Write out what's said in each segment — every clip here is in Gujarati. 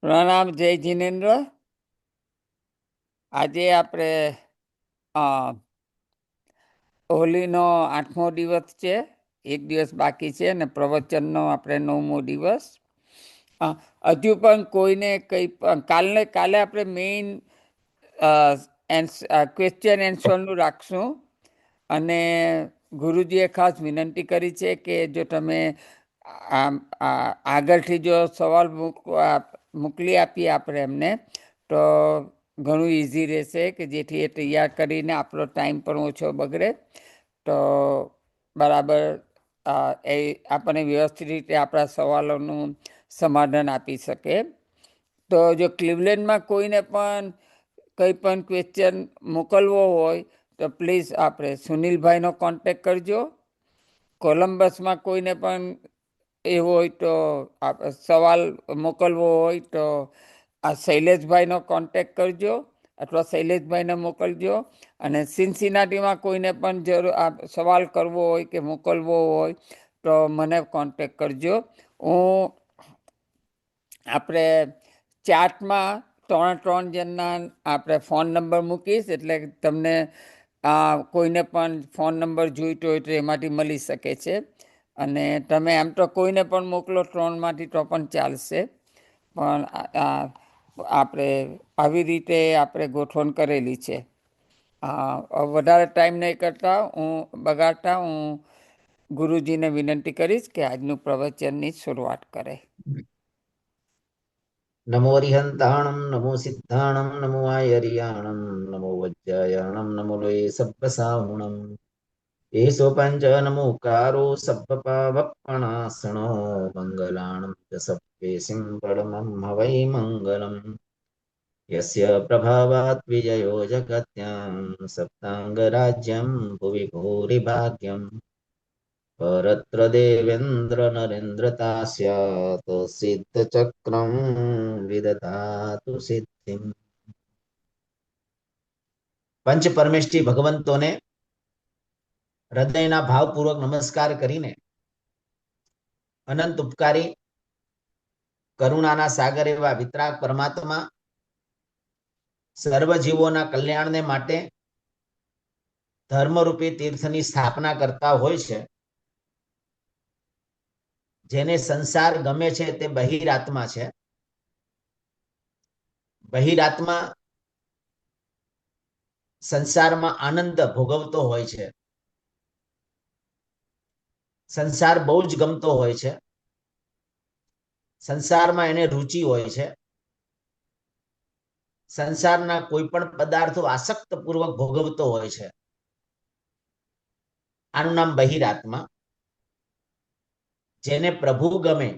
પ્રણામ, જય જીનેન્દ્ર. આજે આપણે હોલીનો 8મો દિવસ છે. એક દિવસ બાકી છે અને પ્રવચનનો આપણે 9મો દિવસ. હજુ પણ કોઈને કંઈ પણ કાલે આપણે મેઇન ક્વેશ્ચન એન્સરનું રાખશું. અને ગુરુજીએ ખાસ વિનંતી કરી છે કે જો તમે આગળથી જો સવાલ મોકલી આપીએ આપણે એમને, તો ઘણું ઇઝી રહેશે કે જેથી એ તૈયાર કરીને આપણો ટાઈમ પણ ઓછો બગડે. તો બરાબર એ આપણને વ્યવસ્થિત રીતે આપણા સવાલોનું સમાધાન આપી શકે. તો જો ક્લિવલેન્ડમાં કોઈને પણ કંઈ પણ ક્વેશ્ચન મોકલવો હોય તો પ્લીઝ આપણે સુનિલભાઈનો કોન્ટેક કરજો. કોલમ્બસમાં કોઈને પણ એવું હોય તો સવાલ મોકલવો હોય તો આ શૈલેષભાઈનો કોન્ટેક કરજો અથવા શૈલેષભાઈને મોકલજો. અને સિનસિનાટીમાં કોઈને પણ સવાલ કરવો હોય કે મોકલવો હોય તો મને કોન્ટેક કરજો. હું આપણે ચાર્ટમાં 3 જણના આપણે ફોન નંબર મૂકીશ, એટલે તમને કોઈને પણ ફોન નંબર જોઈતો હોય તો એમાંથી મળી શકે છે. અને તમે એમ તો કોઈને પણ મોકલો 3માંથી તો પણ ચાલશે, પણ આપણે આવી રીતે આપણે ગોઠવણ કરેલી છે. વધારે ટાઈમ નહીં બગાડતા હું ગુરુજીને વિનંતી કરીશ કે આજનું પ્રવચનની શરૂઆત કરે. નમો અરિહંતાણમ નમો સિદ્ધાણમ નમો આયરિયાણમ નમો વજ્જાયાણમ નમો લોય સબ્બસાહુણમ એસો પંચ નમોકારો સબ્બપાવપણાસણો મંગલાણમ ચ સબ્બેસિં પરમં હવૈ મંગલમ યસ્ય પ્રભાવાત વિજયો જગત્યાં સપ્તાંગરાજ્યં ભુવિ ભૂરિભાગ્યમ પરત્ર દેવેન્દ્ર નરેન્દ્રતા સ્યાત સિદ્ધ ચક્રમ વિદધાતુ સિદ્ધિમ. પંચ પરમેષ્ઠી ભગવંતોને હૃદયના ભાવપૂર્વક નમસ્કાર કરીને અનંત ઉપકારી કરુણાના સાગર એવા વિતરાગ પરમાત્મા સર્વજીવોના કલ્યાણને માટે ધર્મરૂપી તીર્થની સ્થાપના કરતા હોય છે. જેને સંસાર ગમે છે તે બહિરાત્મા છે. બહિરાત્મા સંસારમાં આનંદ ભોગવતો હોય છે. સંસાર બહુ જ ગમતો હોય છે. સંસારમાં એને રુચિ હોય છે. સંસારના કોઈ પણ પદાર્થો આસક્ત પૂર્વક ભોગવતો હોય છે. આનું નામ બહિરાત્મા. જેને પ્રભુ ગમે,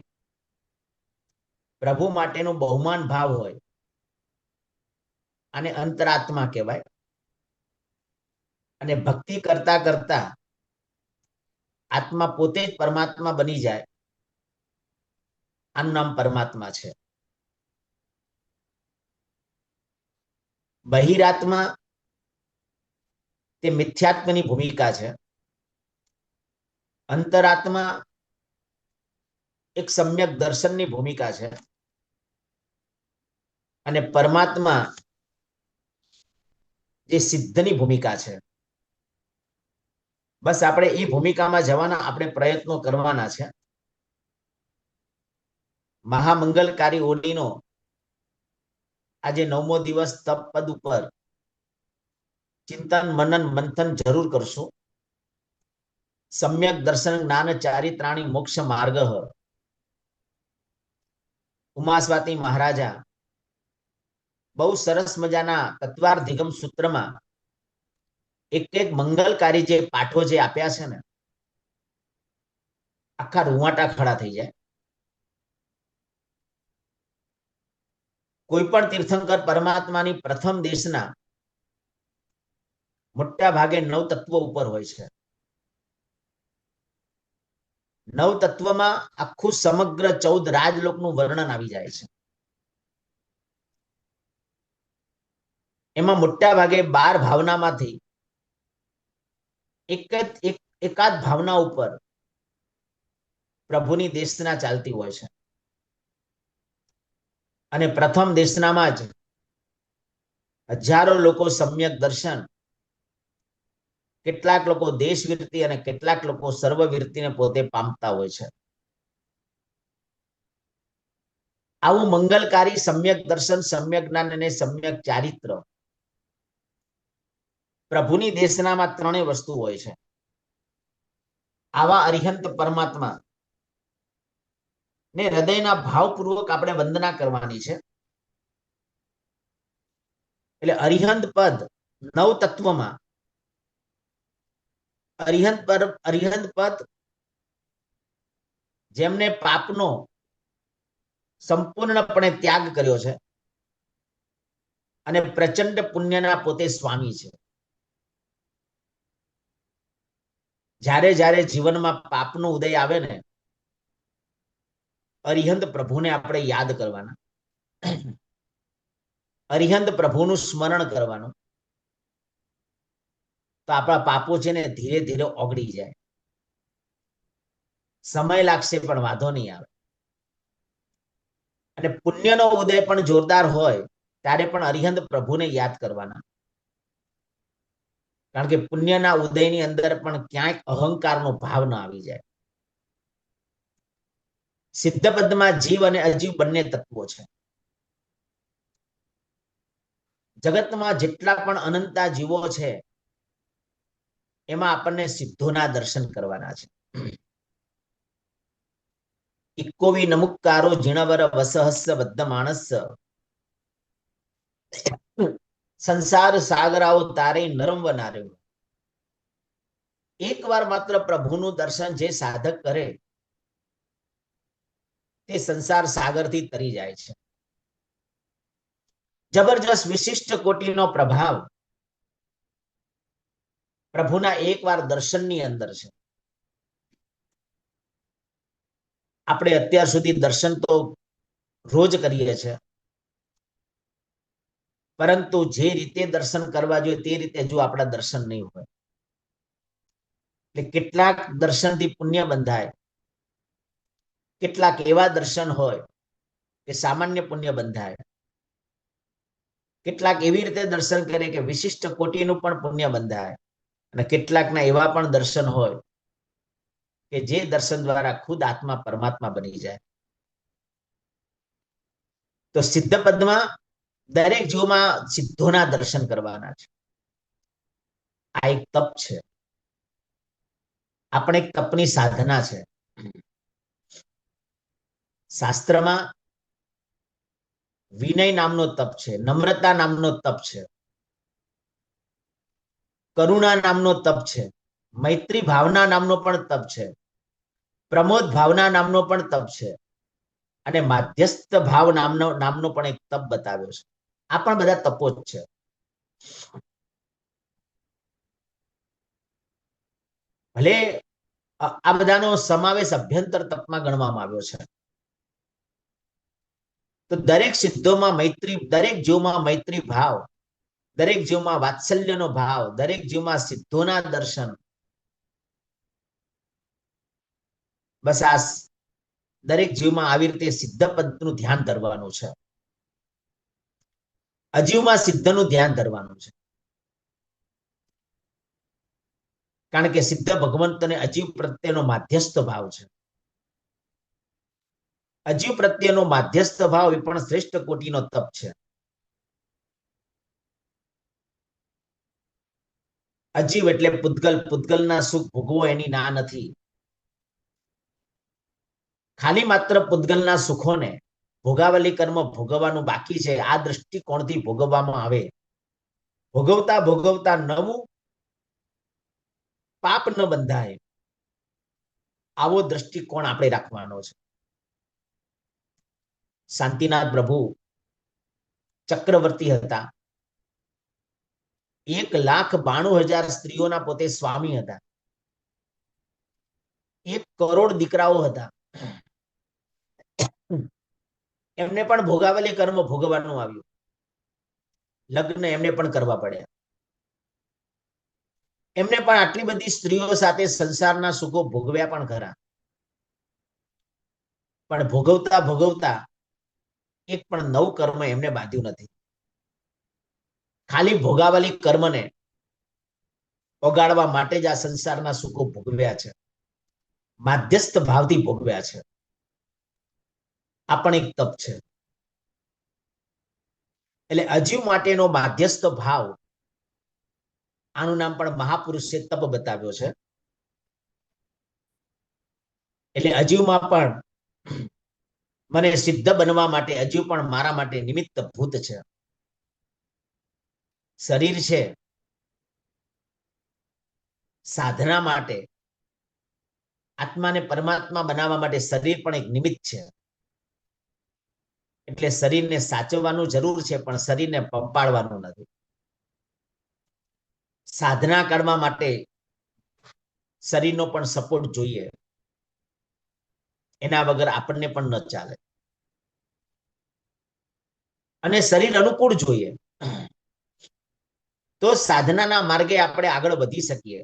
પ્રભુ માટેનું બહુમાન ભાવ હોય, અને અંતરાત્મા કહેવાય. અને ભક્તિ કરતા કરતા આત્મા પોતે જ પરમાત્મા બની જાય, આનું નામ પરમાત્મા છે. બહિરાત્મા તે મિથ્યાત્મની ભૂમિકા છે. અંતરાત્મા એક સમ્યક દર્શનની ભૂમિકા છે. અને પરમાત્મા જે સિદ્ધની ભૂમિકા છે. બસ આપણે એ ભૂમિકામાં જવાના, આપણે પ્રયત્નો કરવાના છે. મહામંગલકારી હોલીનો આજે 9મો દિવસ તપ પદ ઉપર ચિંતન મનન મંથન જરૂર કરશું. સમ્યક દર્શન જ્ઞાન ચારિત્રાણી મોક્ષ માર્ગ ઉમાસ્વાતી મહારાજા બહુ સરસ મજાના તત્વાર્ધિગમ સૂત્રમાં એક મંગલકારી જે પાઠો જે આપ્યા છે ને, આખા રૂવાટા ખડા થઈ જાય. કોઈ પણ તીર્થંકર પરમાત્માની પ્રથમ દેશના મોટા ભાગે 9 તત્વો ઉપર હોય છે. 9 તત્વમાં આખું સમગ્ર 14 રાજલોકનું વર્ણન આવી જાય છે. એમાં મોટા ભાગે 12 ભાવનામાંથી એકાદ ભાવના ઉપર પ્રભુની દેશના ચાલતી હોય છે. અને પ્રથમ દેશનામાં જ હજારો લોકો સમ્યક દર્શન, કેટલાક લોકો દેશવીરતી અને કેટલાક લોકો સર્વવીરતીને પોતે પામતા હોય છે. આવું મંગલકારી સમ્યક દર્શન, સમ્યક જ્ઞાન અને સમ્યક ચારિત્ર પ્રભુની દેશનામાં ત્રણેય વસ્તુ હોય છે. આવા અરિહંત પરમાત્મા ને હૃદયના ભાવપૂર્વક આપણે વંદના કરવાની છે. એટલે અરિહંત પદ નવ તત્વમાં અરિહંત પદ જેમને પાપનો સંપૂર્ણપણે ત્યાગ કર્યો છે અને પ્રચંડ પુણ્યના પોતે સ્વામી છે. જ્યારે જ્યારે જીવનમાં પાપનો ઉદય આવે ને, અરિહંત પ્રભુને આપણે યાદ કરવાના, અરિહંત પ્રભુનું સ્મરણ કરવાનું, તો આપણા પાપો છે ને ધીરે ધીરે ઓગળી જાય. સમય લાગશે પણ વાંધો નહીં આવે. અને પુણ્યનો ઉદય પણ જોરદાર હોય ત્યારે પણ અરિહંત પ્રભુને યાદ કરવાના. કારણ કે પુણ્યના ઉદયની અંદર પણ ક્યાંક અહંકારનો ભાવ ન આવી જાય. સિદ્ધ પદમાં જીવ અને અજીવ બંને તત્વો છે. જગતમાં જેટલા પણ અનંતા જીવો છે એમાં આપણને સિદ્ધોના દર્શન કરવાના છે. ઇક્કોવી નમુક્કારો જીણવર વસહસ્સ બદ્ધ માણસ સંસાર સાગરાઓ તારે નરમ વનાર્યો. એકવાર માત્ર પ્રભુનું દર્શન જે સાધક કરે તે સંસાર સાગરથી તરી જાય છે. જબરજસ્ત વિશિષ્ટ કોટીનો પ્રભાવ પ્રભુના એકવાર દર્શનની અંદર છે. આપણે અત્યાર સુધી દર્શન તો રોજ કરીએ છીએ, પરંતુ જે રીતે દર્શન કરવા જોઈએ તે રીતે જો આપણા દર્શન નહીં હોય, એટલે કેટલાક દર્શનથી પુણ્ય બંધાય, કેટલાક એવા દર્શન હોય કે સામાન્ય પુણ્ય બંધાય, કેટલાક એવી રીતે દર્શન કરે કે વિશિષ્ટ કોટીનું પણ પુણ્ય બંધાય, અને કેટલાકના એવા પણ દર્શન હોય કે જે દર્શન દ્વારા ખુદ આત્મા પરમાત્મા બની જાય. તો સિદ્ધ પદમાં દરેક જીવમાં સિદ્ધોના દર્શન કરવાના છે. આ એક તપ છે, આપણે એક તપની સાધના છે. શાસ્ત્રમાં વિનય નામનો તપ છે, નમ્રતા નામનો તપ છે, કરુણા નામનો તપ છે, મૈત્રી ભાવના નામનો પણ તપ છે, પ્રમોદ ભાવના નામનો પણ તપ છે, અને માધ્યસ્થ ભાવ નામનો પણ એક તપ બતાવ્યો છે. આ પણ બધા તપો જ છે. ભલે આ બધાનો સમાવેશ અભ્યંતર તપમાં ગણવામાં આવ્યો છે. તો દરેક સિદ્ધોમાં મૈત્રી, દરેક જીવમાં મૈત્રી ભાવ, દરેક જીવમાં વાત્સલ્યનો ભાવ, દરેક જીવમાં સિદ્ધોના દર્શન, બસ આ દરેક જીવમાં આવી રીતે સિદ્ધ પદનું ધ્યાન ધરવાનું છે. અજીવમાં સિદ્ધનું ધ્યાન ધરવાનું છે. કારણ કે સિદ્ધ ભગવંત અને અજીવ પ્રત્યેનો માધ્યસ્થ ભાવ છે. અજીવ પ્રત્યેનો માધ્યસ્થ ભાવ એ પણ શ્રેષ્ઠ કોટીનો તપ છે. અજીવ એટલે પૂતગલ, પૂતગલના સુખ ભોગવો એની ના નથી. ખાલી માત્ર પૂતગલના સુખોને ભોગાવલી કર્મ ભોગવવાનું બાકી છે, આ દ્રષ્ટિકોણથી ભોગવવામાં આવે, ભોગવતા ભોગવતા નવું પાપ ન બંધાય, આવો દ્રષ્ટિકોણ આપણે રાખવાનો છે. શાંતિનાથ પ્રભુ ચક્રવર્તી હતા. 1,92,000 સ્ત્રીઓના પોતે સ્વામી હતા. 1 કરોડ દીકરાઓ હતા. એમને પણ ભોગાવેલી કર્મ ભોગવવાનું આવ્યું. લગ્ન એમને પણ કરવા પડ્યા. એમને પણ આટલી બધી સ્ત્રીઓ સાથે સંસારના સુખો ભોગવ્યા પણ ખરા. પણ ભોગવતા ભોગવતા એક પણ નવું કર્મ એમને બાંધ્યું નથી. ખાલી ભોગાવાલી કર્મને ઓગાળવા માટે જ આ સંસારના સુખો ભોગવ્યા છે, માધ્યસ્થ ભાવથી ભોગવ્યા છે. આ પણ એક તપ છે. એટલે અજીવ માટેનો માધ્યસ્થ ભાવ, આનું નામ પણ મહાપુરુષે તપ બતાવ્યો છે. એટલે અજીવમાં પણ મને સિદ્ધ બનવા માટે અજીવ પણ મારા માટે નિમિત્ત ભૂત છે. શરીર છે સાધના માટે, આત્માને પરમાત્મા બનાવવા માટે શરીર પણ એક નિમિત્ત છે. એટલે શરીરને સાચવવાનું જરૂર છે, પણ શરીરને પંપાળવાનું નથી. સાધના કરવા માટે શરીરનો પણ સપોર્ટ જોઈએ, એના વગર આપણને પણ ન ચાલે. અને શરીર અનુકૂળ જોઈએ, તો સાધનાના માર્ગે આપણે આગળ વધી શકીએ.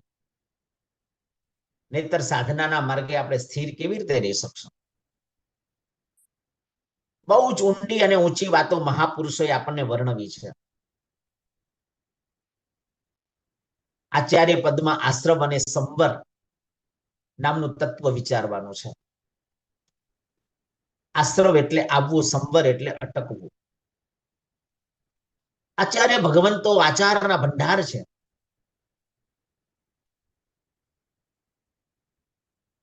નહીતર સાધનાના માર્ગે આપણે સ્થિર કેવી રીતે રહી શકશું? બહુ જ ઊંડી અને ઊંચી વાતો મહાપુરુષોએ આપણને વર્ણવી છે. આચાર્ય પદમાં આશ્રમ અને સંવર નામનું તત્વ વિચારવાનું છે. આશ્રમ એટલે આવવું, સંવર એટલે અટકવું. આચાર્ય ભગવંતો આચારના ભંડાર છે.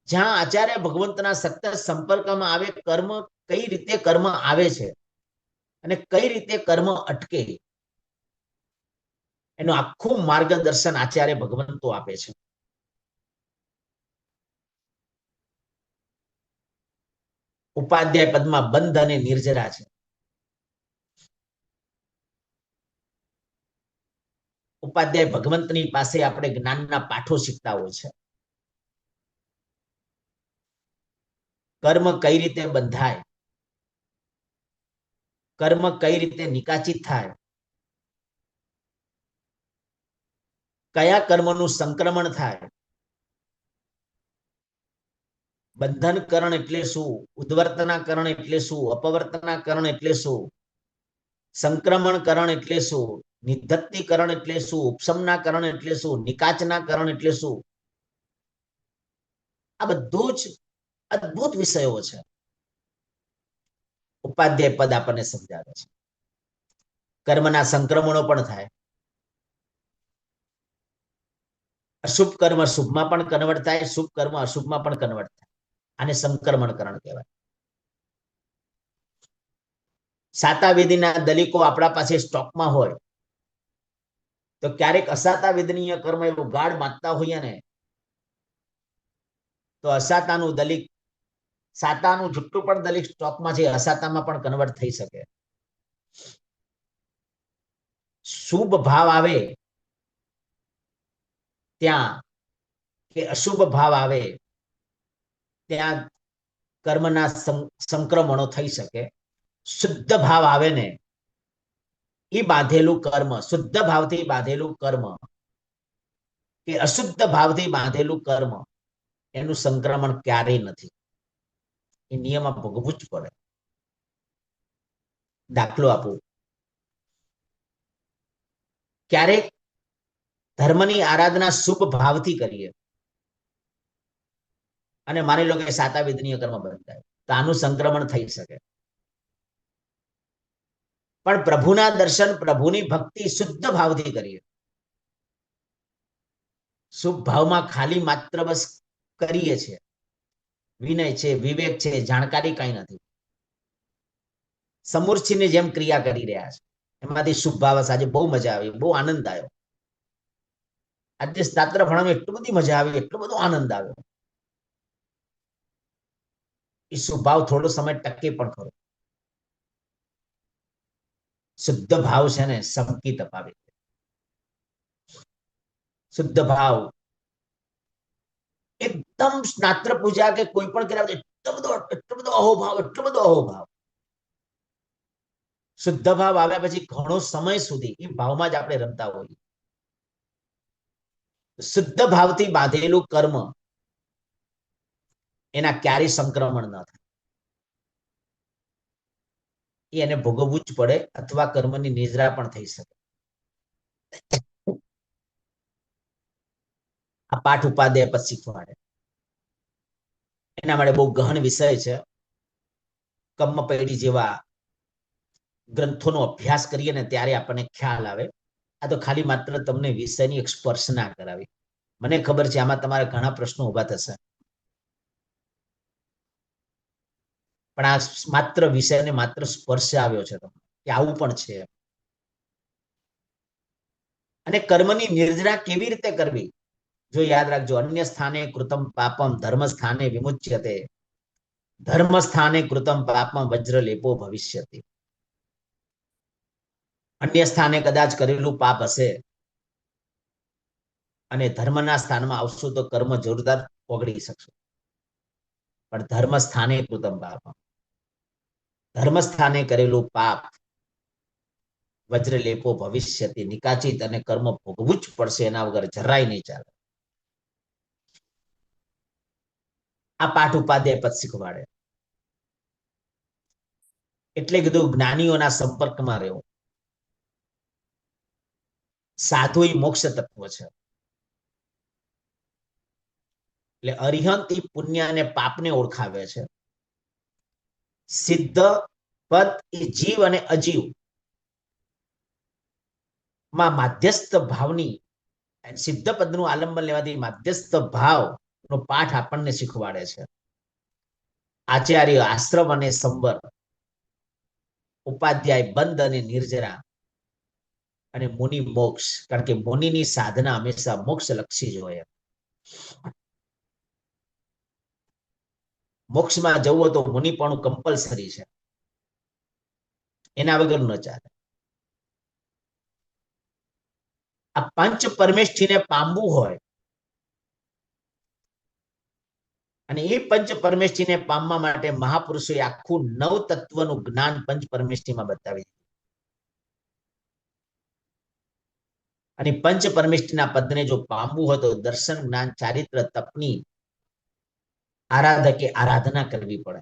જ્યાં આચાર્ય ભગવંતના સતત સંપર્કમાં આવે, કર્મ કઈ રીતે કર્મ આવે છે અને કઈ રીતે કર્મ અટકે, એનું આખું માર્ગદર્શન આચાર્ય ભગવંતો આપે છે. ઉપાધ્યાય પદમાં બંધ અને નિર્જરા છે. ઉપાધ્યાય ભગવંતની પાસે આપણે જ્ઞાનના પાઠો શીખતા હોય છે. કર્મ કઈ રીતે બંધાય, કર્મ કઈ રીતે નિકાચિત થાય, કયા કર્મનું સંક્રમણ થાય, બંધનકરણ એટલે શું, ઉદ્વર્તનાકરણ એટલે શું, અપવર્તનાકરણ એટલે શું, સંક્રમણકરણ એટલે શું, નિધત્તીકરણ એટલે શું, ઉપશમનાકરણ એટલે શું, નિકાચનાકરણ એટલે શું, આ બધું જ અદ્ભુત વિષયો છે. ઉપાધ્યાય પદ આપણને સમજાવે છે. કર્મના સંક્રમણો પણ થાય. અશુભ કર્મ શુભમાં પણ કન્વર્ટ થાય, શુભ કર્મ અશુભમાં પણ કન્વર્ટ થાય. આને સંક્રમણકરણ કહેવાય. સાતા વિધિના દલિકો આપણા પાસે સ્ટોકમાં હોય તો ક્યારેક અસાતા વિધિનીય કર્મ એવું ગાઢ માગતા હોઈએ ને, તો અસાતાનું દલિક, સાતાનું જુઠ્ઠું પણ દલિક સ્ટોકમાં છે, અસાતામાં પણ કન્વર્ટ થઈ શકે. શુભ ભાવ આવે ત્યાં કે અશુભ ભાવ આવે ત્યાં કર્મના સંક્રમણો થઈ શકે. શુદ્ધ ભાવ આવે ને, એ બાંધેલું કર્મ, શુદ્ધ ભાવથી બાંધેલું કર્મ કે અશુદ્ધ ભાવથી બાંધેલું કર્મ, એનું સંક્રમણ ક્યારેય નથી. એ નિયમ ભોગવવું જ પડે. દાખલો આપું, ક્યારેક ધર્મની આરાધના શુભ ભાવથી કરીએ અને માની લો કે સાતા વિધિનીય કર્મ બંધાય, તો આનું સંક્રમણ થઈ શકે. પણ પ્રભુના દર્શન, પ્રભુની ભક્તિ શુદ્ધ ભાવથી કરીએ, શુભ ભાવમાં ખાલી માત્ર બસ કરીએ છીએ, વિનય છે, વિવેક છે, જાણકારી કઈ નથી, સમૂર્છિની જેમ ક્રિયા કરી રહ્યા છે, એમાંથી શુભ ભાવ. આજે બહુ મજા આવી, બહુ આનંદ આવ્યો. આજે શાસ્ત્ર ભણવામાં એટલું બધી મજા આવી, એટલો બધો આનંદ આવ્યો. એ શુભ ભાવ થોડો સમય ટકે પણ ખરો. શુદ્ધ ભાવ છે ને સંકિત અપાવે. શુદ્ધ ભાવ એકદમ સ્નાત્ર પૂજા કે કોઈ પણ કર્યા એટલો બધો અહોભાવ, એટલો બધો અહોભાવ. શુદ્ધ ભાવ આવ્યા પછી ઘણો સમય સુધી એ ભાવમાં જ આપણે રમતા હોઈએ. શુદ્ધ ભાવથી બાંધેલું કર્મ એના ક્યારેય સંક્રમણ ન થાય. એને ભોગવવું જ પડે, અથવા કર્મની નિદ્રા પણ થઈ શકે. આ પાઠ ઉપાધ્યાય પદ શીખવાડે. એના માટે બહુ ગહન વિષય છે. કર્મપૈડી જેવા ગ્રંથોનો અભ્યાસ કરીએ ને ત્યારે આપણને ખ્યાલ આવે. આ તો ખાલી માત્ર તમને વિષયની એક સ્પર્શના કરાવી. મને ખબર છે આમાં તમારા ઘણા પ્રશ્નો ઉભા થશે, પણ આ માત્ર વિષયને માત્ર સ્પર્શ આવ્યો છે તમને કે આવું પણ છે. અને કર્મની નિર્જરા કેવી રીતે કરવી, જો યાદ રાખજો, અન્ય સ્થાને કૃતમ પાપમ ધર્મ સ્થાને વિમુચ્યતે, ધર્મ સ્થાને કૃતમ પાપમ વજ્રલેપો ભવિષ્યતિ. અન્ય સ્થાને કદાચ કરેલું પાપ હશે અને ધર્મના સ્થાનમાં આવશો તો કર્મ જોરદાર ઓગળી શકશો. પણ ધર્મ સ્થાને કૃતમ પાપમ, ધર્મ સ્થાને કરેલું પાપ વજ્રલેપો ભવિષ્યતિ, નિકાચિત અને કર્મ ભોગવવું જ પડશે, એના વગર જરાય નહીં ચાલે. આ પાઠ ઉપાધ્યાય પદ શીખવાડે. એટલે કીધું જ્ઞાનીઓના સંપર્કમાં રહેવું. સાધુ એ મોક્ષ તત્વ છે. એટલે અરિહંત એ પુણ્ય અને પાપને ઓળખાવે છે. સિદ્ધ પદ એ જીવ અને અજીવ માં માધ્યસ્થ ભાવની, સિદ્ધ પદનું આલંબન લેવાથી માધ્યસ્થ ભાવ નો પાઠ આપણને શીખવાડે છે. આચાર્ય આશ્રમ અને સંબર, ઉપાધ્યાય બંધ અને નિર્જરા, અને મુનિ મોક્ષ. કારણ કે મુનિની સાધના હંમેશા મોક્ષ લક્ષી જ હોય. મોક્ષમાં જવું તો મુનિ પણ કમ્પલસરી છે, એના વગર ન ચાલે. આ પંચ પરમેષ્ઠીને પામવું હોય અને એ પંચ પરમેષ્ઠીને પામવા માટે મહાપુરુષોએ આખું 9 તત્વનું જ્ઞાન પંચ પરમેષ્ઠીમાં બતાવી. અને પંચ પરમેષ્ઠીના પદને જો પામવું હોય તો દર્શન, જ્ઞાન, ચારિત્ર, તપની આરાધકે આરાધના કરવી પડે.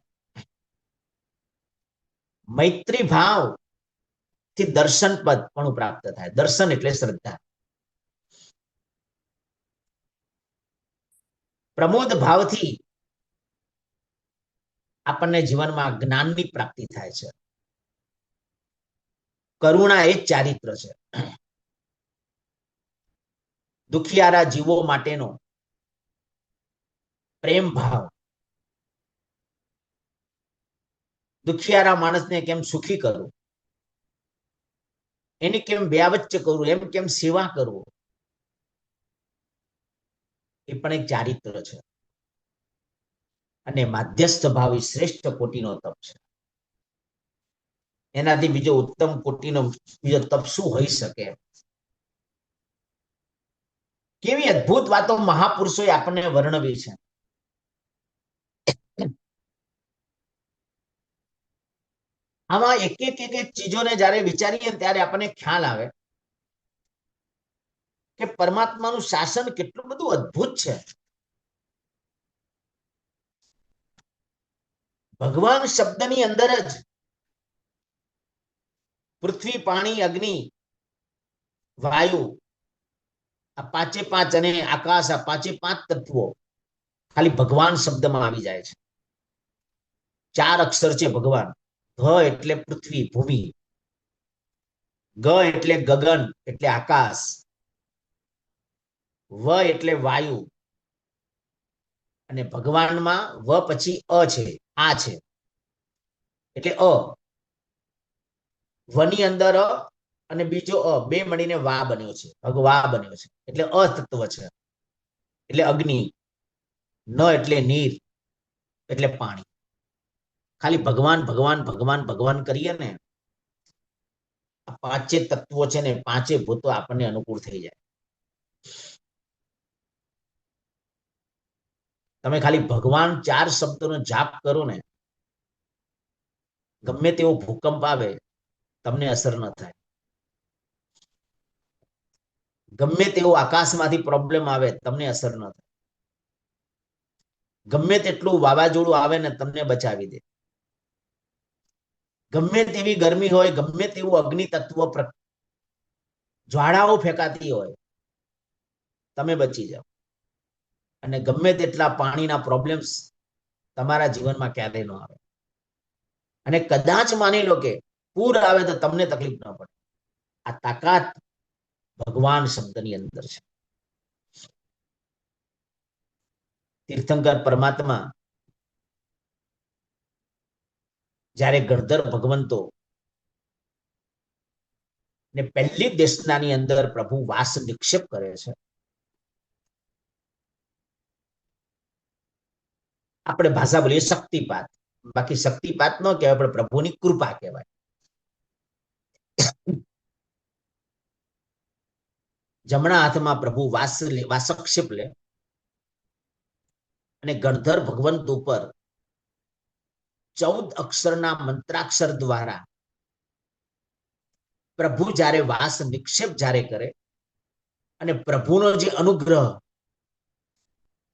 મૈત્રી ભાવ થી દર્શન પદ પણ પ્રાપ્ત થાય. દર્શન એટલે શ્રદ્ધા. પ્રમોદ ભાવથી આપણને જીવનમાં જ્ઞાનની પ્રાપ્તિ થાય છે. કરુણા એ જ ચારિત્ર છે. દુખિયારા જીવો માટેનો પ્રેમ ભાવ, દુખિયારા માણસને કેમ સુખી કરવું, એની કેમ વ્યાવચ્ચ કરવું, એમ કેમ સેવા કરવું, એ પણ એક ચારિત્ર છે. અને માધ્યસ્થ ભાવ એ શ્રેષ્ઠ કોટીનો તપ છે. એનાથી બીજો ઉત્તમ કોટીનો બીજો તપ શું હોઈ શકે? કેવી અદ્ભુત વાતો મહાપુરુષોએ આપણને વર્ણવી છે. આમાં એક એક ચીજોને જયારે વિચારીએ ત્યારે આપણને ખ્યાલ આવે કે પરમાત્માનું શાસન કેટલું બધું અદ્ભુત છે. ભગવાન શબ્દની અંદર જ પૃથ્વી, પાણી, અગ્નિ, વાયુ, આ પાંચે પાંચ, અને આકાશ, આ પાંચે પાંચ તત્વો ખાલી ભગવાન શબ્દમાં આવી જાય છે. 4 અક્ષર છે ભગવાન. ભ એટલે પૃથ્વી, ભૂમિ, ગ એટલે ગગન એટલે આકાશ, વ એટલે વાયુ, અને ભગવાનમાં વ પછી અ છે, આ છે એટલે અ. વની અંદર અ અને બીજો અ, બે મળીને વા બન્યો છે, ભગવા બન્યો છે, એટલે અતત્વ છે. એટલે અગ્નિ, ન એટલે નીર એટલે પાણી. ખાલી ભગવાન ભગવાન ભગવાન ભગવાન કરીએ ને, આ પાંચે તત્વો છે ને, પાંચે ભૂતો આપણને અનુકૂળ થઈ જાય. તમે ખાલી ભગવાન 4 શબ્દોનો જાપ કરો ને, ગમે તેવો ભૂકંપ આવે તમને અસર ન થાય. ગમે તેવો આકાશમાંથી પ્રોબ્લેમ આવે તમને અસર ન થાય. ગમે તેટલું વાવાઝોડું આવે ને તમને બચાવી દે. ગમે તેવી ગરમી હોય, ગમે તેવું અગ્નિ તત્વ જ્વાળાઓ ફેંકાતી હોય, તમે બચી જાઓ. અને ગમે તેટલા પાણીના પ્રોબ્લેમ્સ તમારા જીવનમાં ક્યારેય ન આવે. અને કદાચ માની લો કે પૂર આવે તો તમને તકલીફ ન પડે. આ તાકાત ભગવાન શબ્દની અંદર છે. તીર્થંકર પરમાત્મા જ્યારે ગણધર ભગવંતો ને પહેલી દેશનાની અંદર પ્રભુ વાસ નિક્ષેપ કરે છે, આપણે ભાષા બોલીએ શક્તિપાત, બાકી શક્તિપાત ન કહેવાય, પણ પ્રભુની કૃપા કહેવાય. જમણા હાથમાં પ્રભુ વાસક્ષેપ લે અને ગણધર ભગવંત ઉપર 14 અક્ષરના મંત્રાક્ષર દ્વારા પ્રભુ જ્યારે વાસ નિક્ષેપ જ્યારે કરે અને પ્રભુનો જે અનુગ્રહ,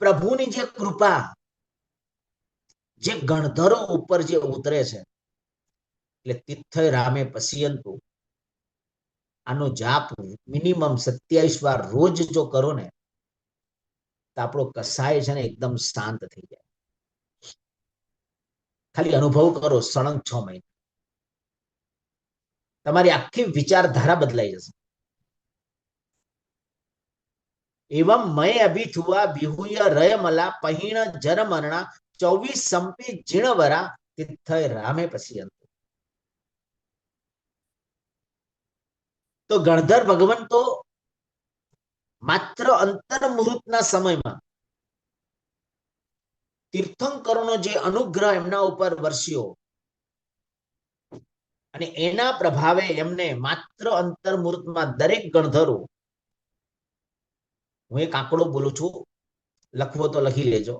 પ્રભુની જે કૃપા જે ગણધરો ઉપર જે ઉતરે છે, એટલે તિથ્ય રામે પશ્યંતુ, આનો જાપ મિનિમમ 27 વાર રોજ જો કરો ને તો આપણો કસાય છે ને એકદમ શાંત થઈ જાય. ખાલી અનુભવ કરો, સળંગ 6 મહિના તમારી આખી વિચારધારા બદલાઈ જશે. એવમ મય અભિથુઆ વિહુય રયમલા પહીણ જરમરણા 24 સંપી જીણવરા તિથ્ય રામે પશ્યંતુ. તો ગણધર ભગવાન તો માત્ર અંતર મુહૂર્તના સમયમાં તીર્થંકરોનો જે અનુગ્રહ એમના ઉપર વરસ્યો અને એના પ્રભાવે એમને માત્ર અંતર મુહૂર્તમાં દરેક ગણધરો, હું એક આંકડો બોલું છું, લખવો તો લખી લેજો.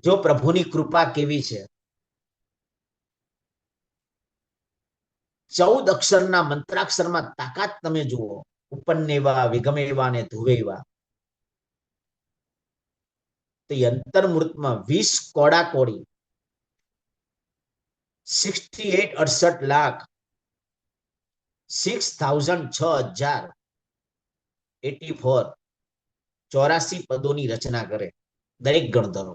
જો પ્રભુની કૃપા કેવી છે, 14 અક્ષરના મંત્રાક્ષરમાં તાકાત તમે જુઓ, ઉપન્નેવા વિગમેવા ને ધુવેવા. તો અંતર મુહૂર્તમાં 20 કોડા કોડી 68 68 લાખ 6000 84 પદોની રચના કરે દરેક ગણધરો.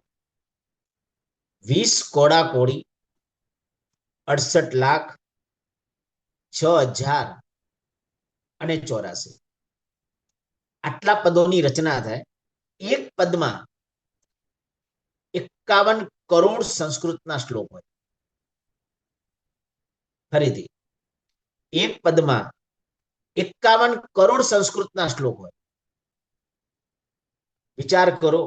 20 કોડા કોડી 68 લાખ 6000 આટલા પદોની રચના થાય. એક પદમાં 51 કરોડ સંસ્કૃતના શ્લોક હોય. ફરીથી, એક પદમાં 51 કરોડ સંસ્કૃતના શ્લોક હોય. વિચાર કરો,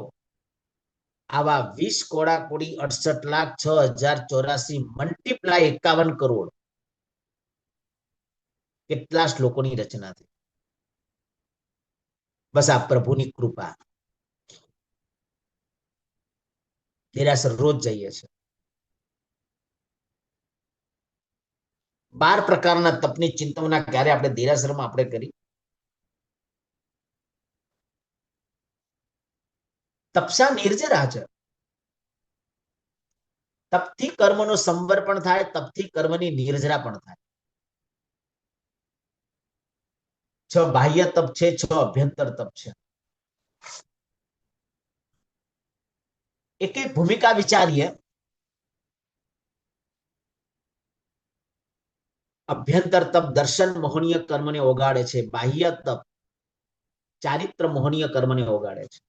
આવા 20 કોડા કોડી 68 લાખ 6084 મલ્ટીપ્લાય 51 કરોડ, કેટલા શ્લોકોની રચના થઈ. બસ આ પ્રભુની કૃપા. દેરાસર રોજ જઈએ છે. 12 પ્રકારના તપની ચિંતવના ક્યારે આપણે દેરાસરમાં આપણે કરી. તપસા નિર્જરા છે. તપથી કર્મનો સંવર પણ થાય, તપથી કર્મની નિર્જરા પણ થાય. 6 બાહ્ય તપ છે, 6 અભ્યંતર તપ છે. એક એક ભૂમિકા વિચારીએ. અભ્યંતર તપ દર્શન મોહનીય કર્મને ઓગાળે છે, બાહ્ય તપ ચારિત્ર મોહનીય કર્મને ઓગાળે છે.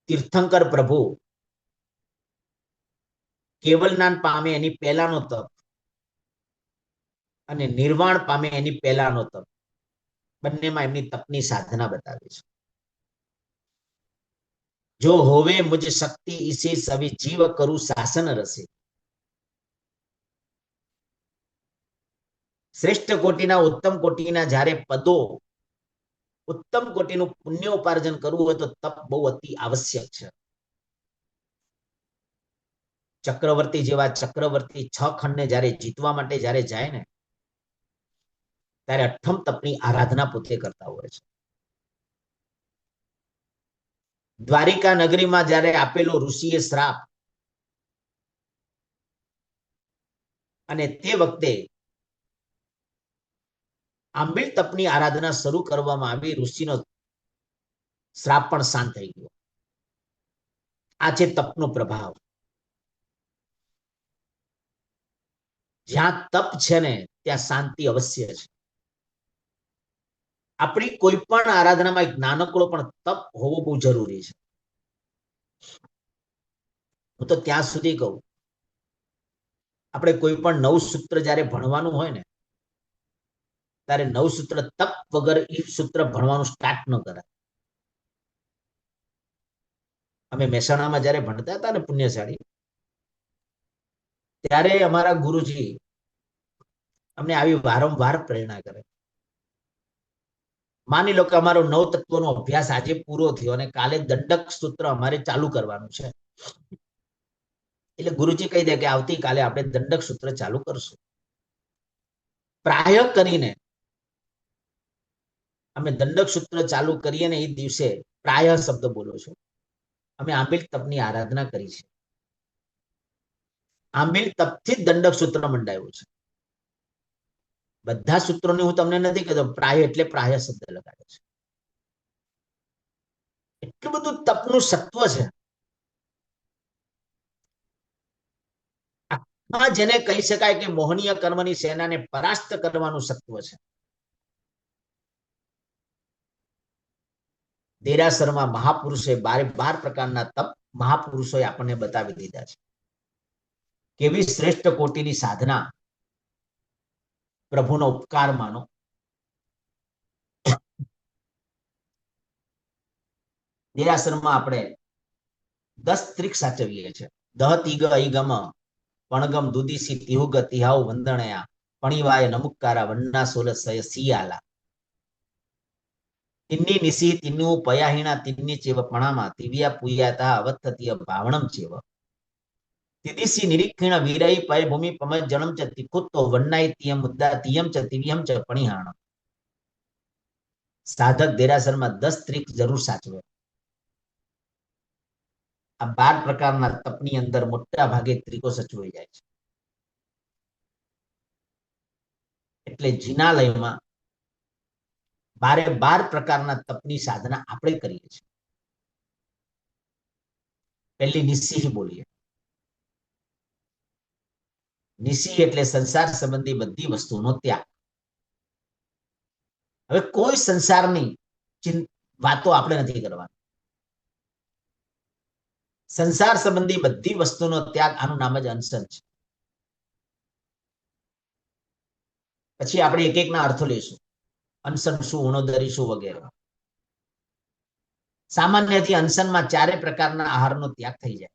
તીર્થંકર પ્રભુ કેવલ જ્ઞાન પામે એની પહેલાનો તપ અને નિર્વાણ પામે એની પહેલાનો તપ, બંનેમાં એમની તપની સાધના બતાવી છે. જો હોવે મુજ શક્તિ ઈસે સવી જીવ કરું શાસન રસે. શ્રેષ્ઠ કોટીના ઉત્તમ કોટીના જ્યારે પદો, ઉત્તમ કોટીનું પુણ્ય ઉપાર્જન કરવું હોય તો તપ બહુ અતિ આવશ્યક છે. ચક્રવર્તી જેવા ચક્રવર્તી 6 ખંડને જ્યારે જીતવા માટે જ્યારે જાય ને, ત્યારે અઠ્ઠમ તપની આરાધના પોતે કરતા હોય છે. દ્વારિકા નગરીમાં જ્યારે આપેલો ઋષિએ શ્રાપ, અને તે વખતે આંબિલ તપની આરાધના શરૂ કરવામાં આવી, ઋષિનો શ્રાપ પણ શાંત થઈ ગયો. આ છે તપનો પ્રભાવ. જ્યાં તપ છે ને ત્યાં શાંતિ અવશ્ય છે. આપણી કોઈ પણ આરાધનામાં એક નાનકડો પણ તપ હોવો બહુ જરૂરી છે. હું તો ત્યાં સુધી કહું, આપણે કોઈ પણ નવું સૂત્ર જ્યારે ભણવાનું હોય ને, ત્યારે નવું સૂત્ર તપ વગર એ સૂત્ર ભણવાનું સ્ટાર્ટ ન કરાય. અમે મહેસાણામાં જ્યારે ભણતા હતા ને પુણ્યશાળી, ત્યારે અમારા ગુરુજી અમને આવી વારંવાર પ્રેરણા કરે. માની લો કે અમારો 9 તત્વનો અભ્યાસ આજે પૂરો થયો અને કાલે દંડક સૂત્ર અમારે ચાલુ કરવાનું છે. એટલે ગુરુજી કહી દે કે આવતીકાલે આપણે દંડક સૂત્ર ચાલુ કરશું. પ્રાય કરીને અમે દંડક સૂત્ર ચાલુ કરીએ ને એ દિવસે પ્રાય શબ્દ બોલો છો, અમે આંબિલ તપની આરાધના કરી છે. આંબિલ તપથી જ દંડક સૂત્ર મંડાયું છે. બધા સૂત્રોને હું તમને નથી કહેતો, પ્રાય એટલે પ્રાય શબ્દ લગાડે છે. એટલું બધું તપનું સત્વ છે. જેને કહી શકાય કે મોહનીય કર્મની સેનાને પરાસ્ત કરવાનું સત્વ છે. દેરાસરમાં મહાપુરુષે 12 પ્રકારના તપ મહાપુરુષોએ આપણને બતાવી દીધા છે. કેવી શ્રેષ્ઠ કોટીની સાધના, પ્રભુનો ઉપકાર માનો. દેરાસરમાં આપણે 10 ત્રિક સાચવીએ છીએ. દહ તીગ અઈગમ પણગમ દુદીસી તિહુગ તિહાઉ વંદણયા પણિવાય નમુક્કારા વન્ના સોલ સય સિયાલા. તિન્ની નિસી તિન્નુ પયાહિણા તિન્ની ચેવ પણામાં તિવ્યા પુયાતા અવત્થતીય ભાવણમ ચેવ તિદિસી નિરીક્ષિણ વીરઈ પય ભૂમિ પમજ જણમ ચ તિકુત્તો વન્નાય તિયમ મુદ્દા તિયમ ચ તિવ્યમ ચ પણિહાણ. સાધક દેરાસરમાં 10 ત્રિક જરૂર સાચવે. આ 12 પ્રકારના તપની અંદર મોટા ભાગે ત્રિકો સચવાઈ જાય છે. એટલે જિનાલયમાં 12 પ્રકારના તપની સાધના આપણે કરીએ છીએ. પહેલી નિસ્સિહ બોલીએ. નિસ્સિહ એટલે સંસાર સંબંધી બધી વસ્તુનો ત્યાગ. હવે કોઈ સંસારની વાતો આપણે નથી કરવાની. સંસાર સંબંધી બધી વસ્તુનો ત્યાગ, આનું નામ જ અનશન છે. પછી આપણે એક એકના અર્થો લઈશું. અનશન શું, ઉણોદરી શું વગેરે. સામાન્યથી અનશનમાં 4 પ્રકારના આહારનો ત્યાગ થઈ જાય.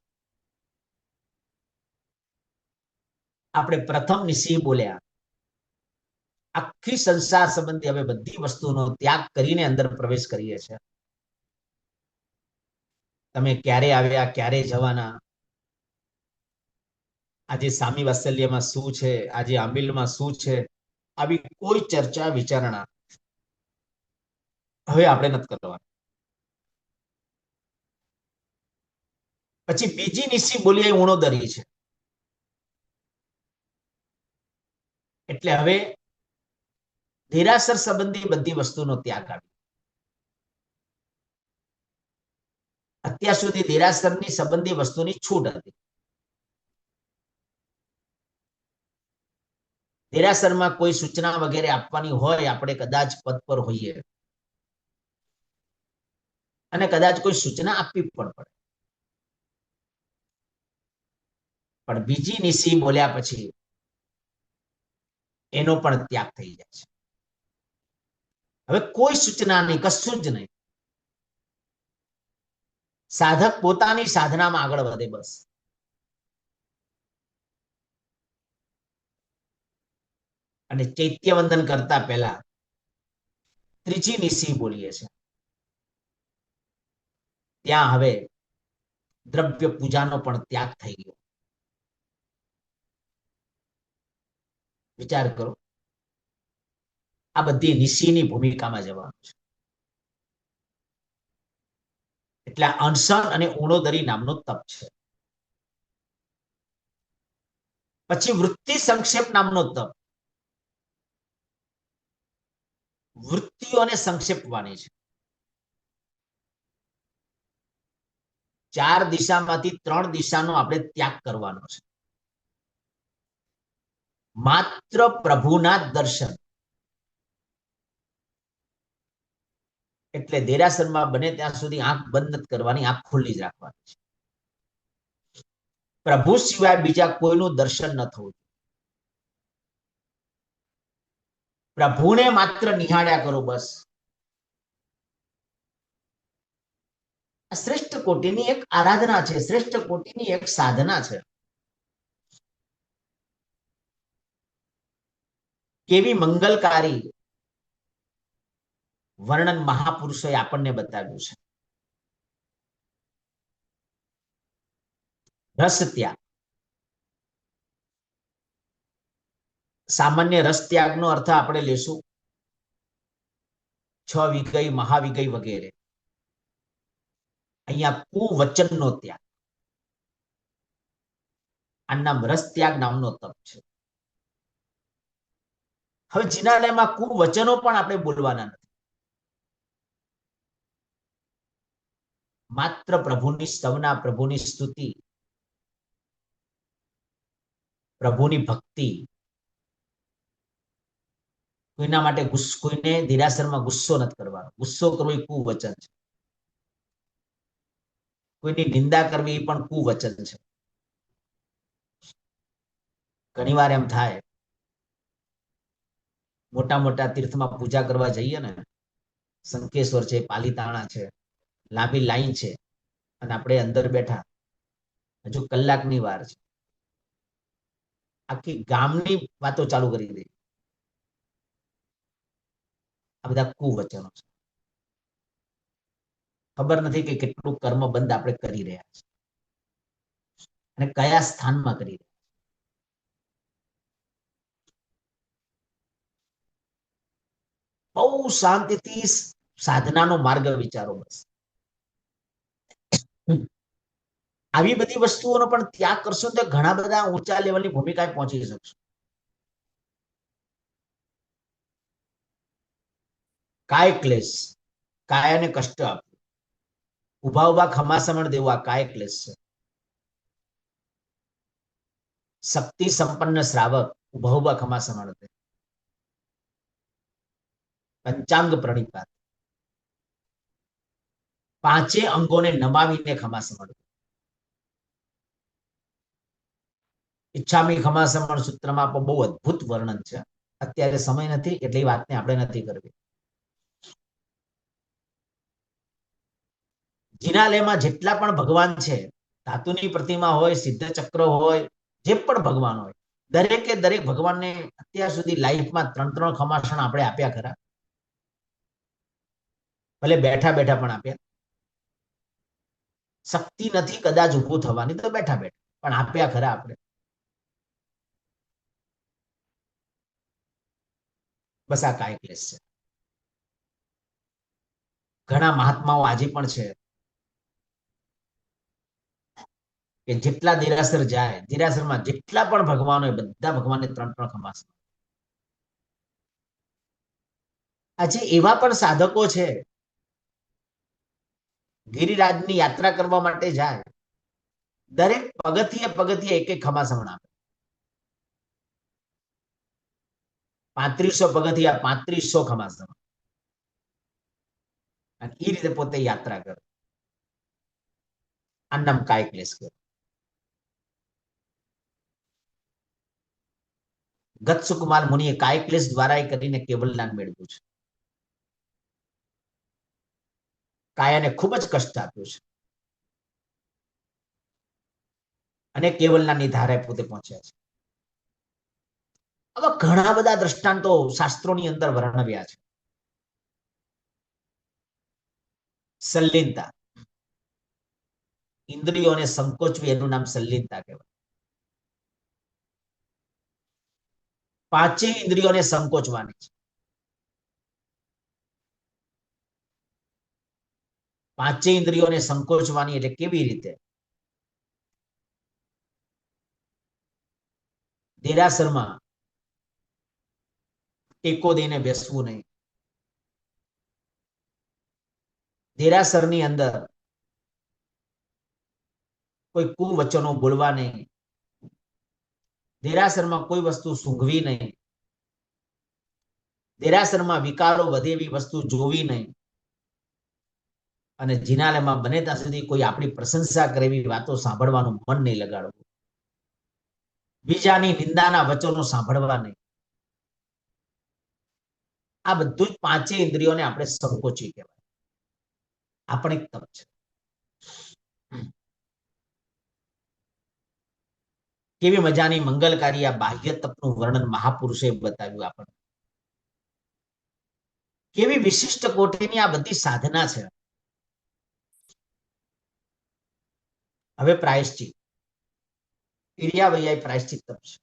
આપણે પ્રથમ નિસ્સિહ બોલ્યા, આખી સંસાર સંબંધી હવે બધી વસ્તુનો ત્યાગ કરીને અંદર પ્રવેશ કરીએ છીએ. તમે ક્યારે આવ્યા, ક્યારે જવાના, આજે સામી વાત્સલ્યમાં શું છે, આજે આંબિલમાં શું છે, આવી કોઈ ચર્ચા વિચારણા હવે આપણે નથી કરવાની. પછી બીજી નિસ્સિહ બોલીએ ઉણોદરી છે. એટલે હવે દેરાસર સંબંધી બધી વસ્તુનો ત્યાગ આવે. અત્યાર સુધી દેરાસરની સંબંધી વસ્તુની છૂટ હતી. દેરાસરમાં કોઈ સૂચના વગેરે આપવાની હોય, આપણે કદાચ પદ પર હોઈએ અને કદાચ કોઈ સૂચના આપવી પણ પડે, પણ બીજી નિસ્સિહ બોલ્યા પછી એનો પણ ત્યાગ થઈ જાય છે. હવે કોઈ સૂચના નહીં, કશું જ નહીં. સાધક પોતાની સાધનામાં આગળ વધે, બસ. અને ચૈત્યવંદન કરતા પહેલા ત્રીજી નિસ્સિહ બોલીએ છે. ત્યાં હવે દ્રવ્ય પૂજાનો પણ ત્યાગ થઈ ગયો. વિચાર કરો, આ બધી નિસ્સિહની ભૂમિકામાં જવાનું છે. એટલે અનશન અને ઉણોદરી નામનો તપ છે. પછી વૃત્તિ સંક્ષેપ નામનો તપ. વૃત્તિઓને સંક્ષેપવાની છે. 4 દિશામાંથી 3 દિશાનો આપણે ત્યાગ કરવાનો છે. માત્ર પ્રભુના દર્શન. એટલે દેરાસરમાં બને ત્યાં સુધી આંખ બંધ નથી કરવાની, આંખ ખુલ્લી જ રાખવાની છે. પ્રભુ સિવાય બીજા કોઈનું દર્શન ન થવું. પ્રભુને માત્ર નિહાળ્યા કરો બસ. શ્રેષ્ઠ કોટીની એક આરાધના છે, શ્રેષ્ઠ કોટીની એક સાધના છે. કેવી મંગલકારી વર્ણન મહાપુરુષોએ આપણને બતાવ્યું છે. રસ ત્યાગ. સામાન્ય રસ ત્યાગનો અર્થ આપણે લેશું 6 વિગઈ, મહાવિગઈ વગેરે. અહીંયા કુવચનનો ત્યાગ. આ નામ રસ ત્યાગ નામનો તપ છે. હવે જિનાલયમાં કુવચનો પણ આપણે બોલવાના નથી. માત્ર પ્રભુની સ્તવના, પ્રભુની સ્તુતિ, પ્રભુની ભક્તિ. કોઈના માટે કોઈને દેરાસરમાં ગુસ્સો નથી કરવાનો. ગુસ્સો કરવો એ કુવચન છે. કોઈની નિંદા કરવી એ પણ કુવચન છે. ઘણી વાર એમ થાય, મોટા મોટા તીર્થમાં પૂજા કરવા જઈએ ને, સંકેશ્વર છે, પાલીતાણા છે, લાંબી લાઈન છે, અને આપણે અંદર બેઠા, હજુ કલાકની વાર છે, આખી ગામની વાતો ચાલુ કરી દે. આ બધા કુવચનો છે. ખબર નથી કે કેટલું કર્મ બંધ આપણે કરી રહ્યા છીએ અને કયા સ્થાનમાં કરી રહ્યા. બહુ શાંતિથી સાધનાનો માર્ગ વિચારો બસ. આવી બધી વસ્તુઓનો પણ ત્યાગ કરશો તો ઘણા બધા ઊંચા લેવલની ભૂમિકાએ પહોંચી શકશો. કાય ક્લેશ, કાયાને કષ્ટ આપવું, ઉભા ઉભા ખમાસમણ દેવું, આ કાય ક્લેશ છે. શક્તિ સંપન્ન શ્રાવક ઉભા ઉભા ખમાસમણ દે. પંચાંગ પ્રણિપાત, 5 અંગોને નમાવીને ખમાસમણ. ઈચ્છામી ખમાસમણ સૂત્રમાં પણ બહુ અદ્ભુત વર્ણન છે. અત્યારે સમય નથી એટલે એ વાતને આપણે નથી કરવી. જિનાલયમાં જેટલા પણ ભગવાન છે, ધાતુની પ્રતિમા હોય, સિદ્ધ ચક્ર હોય, જે પણ ભગવાન હોય, દરેકે દરેક ભગવાનને અત્યાર સુધી લાઈફમાં 3 ખમાસણ આપણે આપ્યા ખરા? ભલે બેઠા બેઠા પણ આપ્યા. શક્તિ નથી કદાચ ઉભું થવાની તો બેઠા બેઠા પણ આપ્યા ખરા આપણે? બસ આ કાય ક્લેશ છે. ઘણા મહાત્માઓ આજે પણ છે કે જેટલા દેરાસર જાય, દેરાસરમાં જેટલા પણ ભગવાન હોય, બધા ભગવાનને 3 ખમાસ. આજે એવા પણ સાધકો છે, ગિરિરાજની યાત્રા કરવા માટે જાય, દરેક પગથિયે પગથિયે એક એક ખમાસમણ આપે. 3500 પગથિયા, 3500 ખમાસમણ. અને એ રીતે પોતે યાત્રા કરે. આ નામ કાય ક્લેશ કરે. ગત સુકુમાર મુનિએ કાય ક્લેશ દ્વારા કરીને કેવલ જ્ઞાન મેળવ્યું છે. કાયાને ખૂબ જ કષ્ટ આપ્યું છે અને કેવલના નિધારે પોતે પહોંચ્યા છે. આવા ઘણા બધા દ્રષ્ટાંતો શાસ્ત્રોની અંદર વર્ણવ્યા છે. સંલીનતા, ઇન્દ્રિયોને સંકોચવી, એનું નામ સંલીનતા કહેવાય. 5 ઇન્દ્રિયોને સંકોચવાની છે. પાંચેય ઇન્દ્રિયોને સંકોચવાની એટલે કેવી રીતે? દેરાસરમાં ટેકો દઈને બેસવું નહીં. દેરાસરની અંદર કોઈ કુવચનો બોલવા નહીં. દેરાસરમાં કોઈ વસ્તુ સૂંઘવી નહીં. દેરાસરમાં વિકારો વધે એવી વસ્તુ જોવી નહીં. અને જિનાલયમાં બને ત્યાં સુધી કોઈ આપણી પ્રશંસા કરે એવી વાતો સાંભળવાનું મન નહીં લગાડવું. બીજાની નિંદાના વચનો સાંભળવા નહીં. આ બધું જ પાંચેય ઇન્દ્રિયોને આપણે સંકોચી કહેવાય. આ પણ એક તપ છે. કેવી મજાની મંગલકારી આ બાહ્ય તપનું વર્ણન મહાપુરુષે બતાવ્યું આપણને. કેવી વિશિષ્ટ કોટીની આ બધી સાધના છે. હવે પ્રાયશ્ચિત, ઈર્યાવૈયા પ્રાયશ્ચિત તપ છે.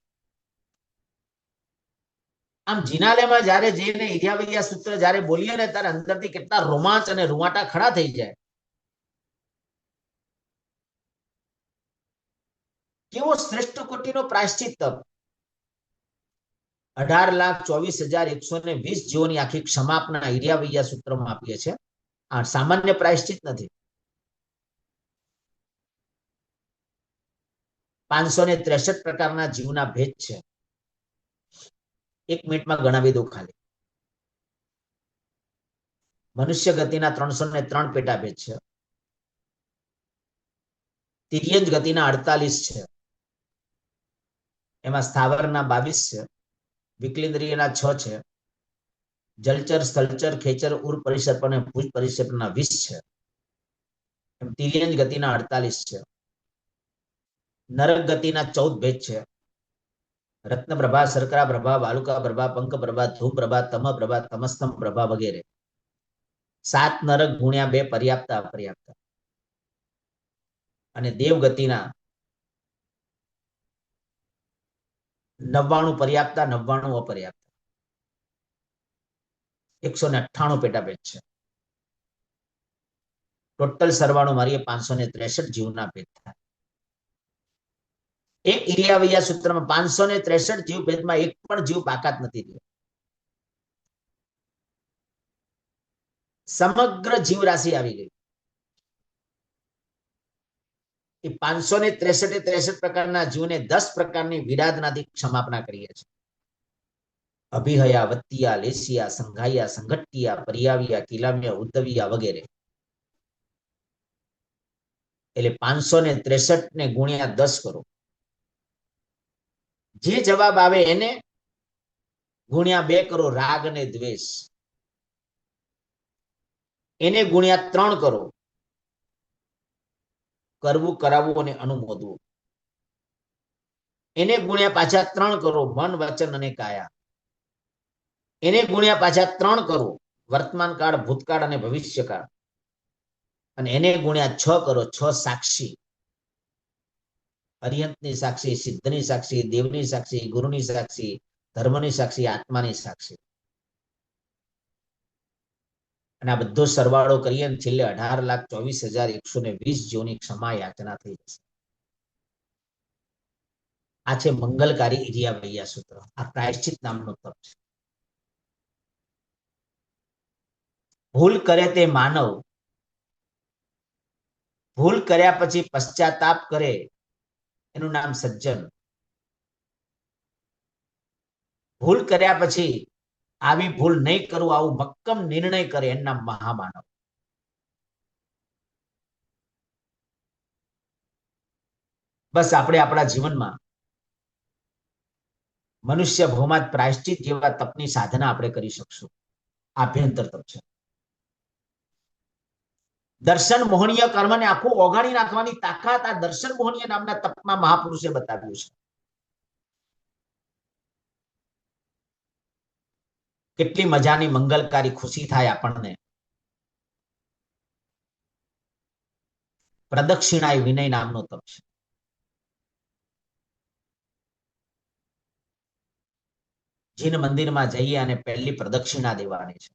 આમ જિનાલયમાં જયારે જઈને ઈર્યાવૈયા સૂત્ર જયારે બોલીએ ને ત્યારે અંદરથી કેટલા રોમાંચ અને રૂવાટા ખડા થઈ જાય. કેવો શ્રેષ્ઠ કોટીનો પ્રાયશ્ચિત તપ. 18,24,120 જીવોની આખી ક્ષમાપના ઈર્યાવૈયા સૂત્રમાં આપીએ છે. આ સામાન્ય પ્રાયશ્ચિત નથી. 563 પ્રકારના જીવના ભેદ છે. 1 મિનિટમાં ગણાવી દઉં ખાલી. મનુષ્ય ગતિના 303 પેટા ભેદ છે. તિર્યંજ ગતિના 48 છે. એમાં સ્થાવરના 22 છે. વિકલેન્દ્રિયના 6 છે. જલચર, સ્થલચર, ખેચર, ઉર પરિસર્પ અને ભુજ પરિસર્પના 20 છે. એમ તિર્યંજ ગતિના 48 છે. નરક ગતિના 14 ભેદ છે. રત્ન પ્રભા, શર્કરા પ્રભા, વાલુકા પ્રભા, પંક પ્રભા, ધૂમ પ્રભા, તમ પ્રભા, તમસ્તમ પ્રભા વગેરે. 7 નરક ગુણ્યા 2 પર્યાપ્ત અપર્યાપ્ત. અને દેવ ગતિના 99 પર્યાપ્ત, 99 અપર્યાપ્ત. 198 પેટા ભેદ છે. ટોટલ સરવાળો મારીએ 563 જીવના ભેદ થાય. એક ઈર્યાવૈયા સૂત્રમાં 563 જીવ ભેદમાં એક પણ જીવ બાકાત નથી થયો. સમગ્ર જીવ રાશિ આવી ગઈ. એ 563 પ્રકારના જીવને 10 પ્રકારની વિરાધનાથી ક્ષમાપના કરીએ છીએ. અભિહયા, વત્તિયા, લેસિયા, સંઘાયા, સંઘટ્ટિયા, પરિયાવિયા, કિલામિયા, ઉદ્ધવિયા વગેરે. એટલે 563 ને ગુણ્યા 10 કરો. જે જવાબ આવે એને ગુણ્યા 2 કરો રાગ અને દ્વેષ. એને ગુણ્યા 3 કરો કરવું, કરાવવું અને અનુમોદવું. એને ગુણ્યા પાછા 3 કરો મન, વચન અને કાયા. એને ગુણ્યા પાછા 3 કરો વર્તમાન કાળ, ભૂતકાળ અને ભવિષ્યકાળ. અને એને ગુણ્યા 6 કરો 6 સાક્ષી. અરિહંતની સાક્ષી, સિદ્ધની સાક્ષી, દેવની સાક્ષી, ગુરુની સાક્ષી, ધર્મની સાક્ષી, આત્માની સાક્ષી. અને આ બધો સરવાળો કરીએ ને છેલ્લે 18,24,120 જીવોની ક્ષમા યાચના થઈ જશે. આ છે મંગલકારી ઈર્યાવૈયા સૂત્ર. આ પ્રાયશ્ચિત નામનો તપ છે. ભૂલ કરે તે માનવ ભૂલ કર્યા પછી પશ્ચાતાપ કરે એનું નામ સજ્જન. ભૂલ કર્યા પછી આવી ભૂલ નહીં કરું આવું મક્કમ નિર્ણય કરે એનું નામ મહામાનવ. બસ આપણે આપણા જીવનમાં મનુષ્ય ભૌમાં પ્રાયશ્ચિત જેવા તપની સાધના આપણે કરી શકશું. આભ્યંતર તપ છે. દર્શન મોહનીય કર્મને આખું ઓગાળી નાખવાની તાકાત આ દર્શન મોહનીય નામના તપમાં મહાપુરુષે બતાવ્યું છે. કેટલી મજાની મંગલકારી ખુશી થાય આપણને. પ્રદક્ષિણાય વિનય નામનો તપ છે. જીન મંદિરમાં જઈએ અને પહેલી પ્રદક્ષિણા દેવાની છે.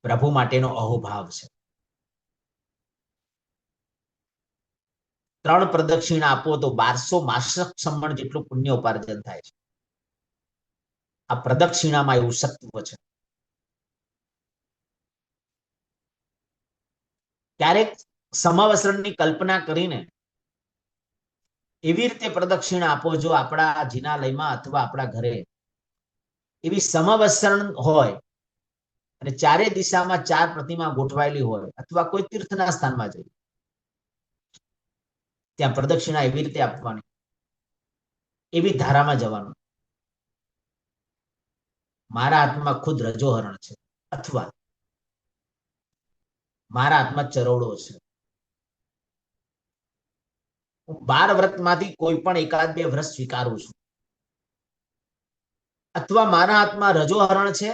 પ્રભુ માટેનો અહોભાવ છે. 3 પ્રદક્ષિણા આપો તો 1200 માસક સમણ જેટલું પુણ્ય ઉપાર્જન થાય છે. આ પ્રદક્ષિણામાં એવું સત્વ છે. ક્યારેક સમાવસરણની કલ્પના કરીને એવી રીતે પ્રદક્ષિણા આપો, જો આપણા જિનાલયમાં અથવા આપણા ઘરે એવી સમવસરણ હોય અને ચારે દિશામાં 4 પ્રતિમા ગોઠવાયેલી હોય, અથવા કોઈ તીર્થના સ્થાનમાં જઈએ ત્યાં પ્રદક્ષિણા એવી રીતે આપવાની, એવી ધારામાં જવાનું. મારા હાથમાં ખુદ રજોહરણ છે, અથવા મારા હાથમાં ચરોડો છે, હું 12 વ્રતમાંથી કોઈ પણ એકાદ બે વ્રત સ્વીકારું છું, અથવા મારા હાથમાં રજોહરણ છે,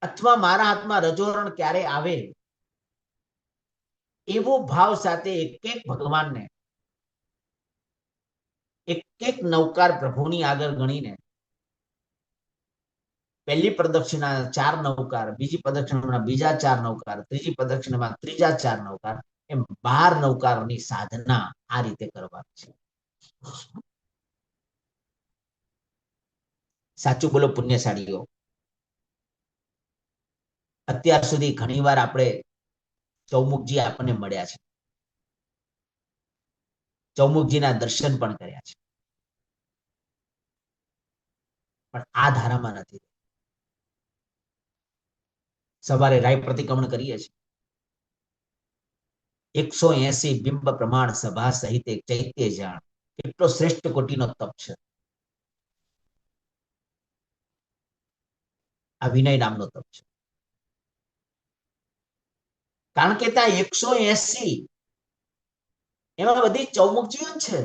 અથવા મારા હાથમાં રજોહરણ ક્યારે આવે એવો ભાવ સાથે એક ભગવાનને એક નવકાર પ્રભુની આગળ ગણીને પહેલી પ્રદક્ષિણા 4 નવકાર, બીજી પ્રદક્ષિણામાં બીજા 4 નવકાર, ત્રીજી પ્રદક્ષિણામાં ત્રીજા 4 નવકાર, એમ 12 નવકારોની સાધના આ રીતે કરવાની છે. સાચું બોલો પુણ્યશાળીઓ. અત્યાર સુધી ઘણીવાર આપણે ચૌમુખજી આપણને મળ્યા છે, ચૌમુખજીના દર્શન પણ કર્યા છે, પણ આ ધારામાં નથી. સવારે રાય પ્રતિક્રમણ કરીએ છીએ, 180 બિંબ પ્રમાણ સભા સહિત એક ચૈત્ય જાણ, કેટલો શ્રેષ્ઠ કોટીનો તપ છે. આ વિનય નામનો તપ છે. કારણ કે ત્યાં 180 એમાં બધી ચૌમુખજીઓ છે.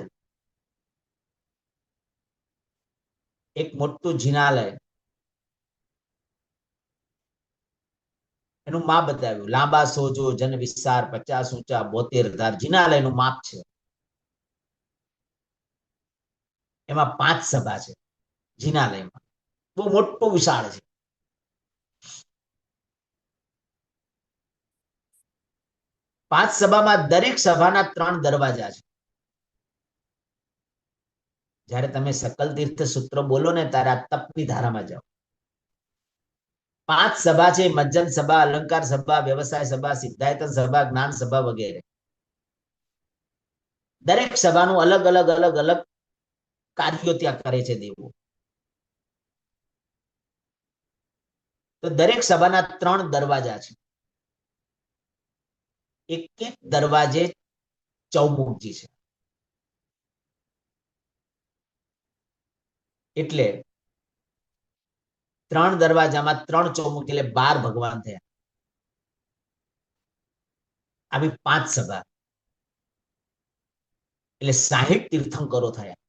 એક મોટું જિનાલય, એનું માપ બતાવ્યું, લાંબા સોજો જન વિસ્તાર 50 ઊંચા 72 ધાર, જિનાલયનું માપ છે. એમાં 5 સભા છે જિનાલયમાં, બહુ મોટું વિશાળ છે. પાંચ સભામાં દરેક સભાના 3 દરવાજા છે. જ્યારે તમે સકલ તીર્થ સૂત્ર બોલો ને ત્યારે આ તપની ધારામાં જાઓ. 5 સભા છે, મજ્જન સભા, અલંકાર સભા, વ્યવસાય સભા, સિદ્ધાયતન સભા, જ્ઞાન સભા વગેરે. દરેક સભાનું અલગ અલગ અલગ અલગ કાર્યો ત્યાં કરે છે દેવો. તો દરેક સભાના 3 દરવાજા છે, એક દરવાજે ચૌમુખજી છે. એટલે 3 દરવાજામાં 3 ચૌમુખજી, એટલે 12 ભગવાન થયા. આવી 5 સભા એટલે 60 તીર્થંકરો થયા.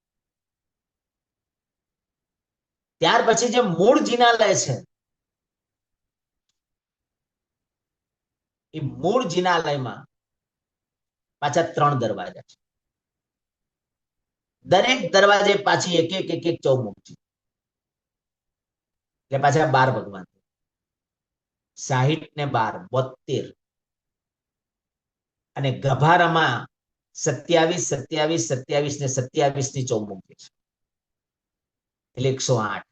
ત્યાર પછી જે મૂળ જિનાલય છે, એ મૂળ જિનાલયમાં પાછા 3 દરવાજા છે. દરેક દરવાજે પાછી એક ચૌમુખજી, એટલે પાછા 12 ભગવાન. 60 ને 12 72, અને ગભારામાં 27 27 27 ને 27 ની ચૌમુખજી છે, એટલે 108.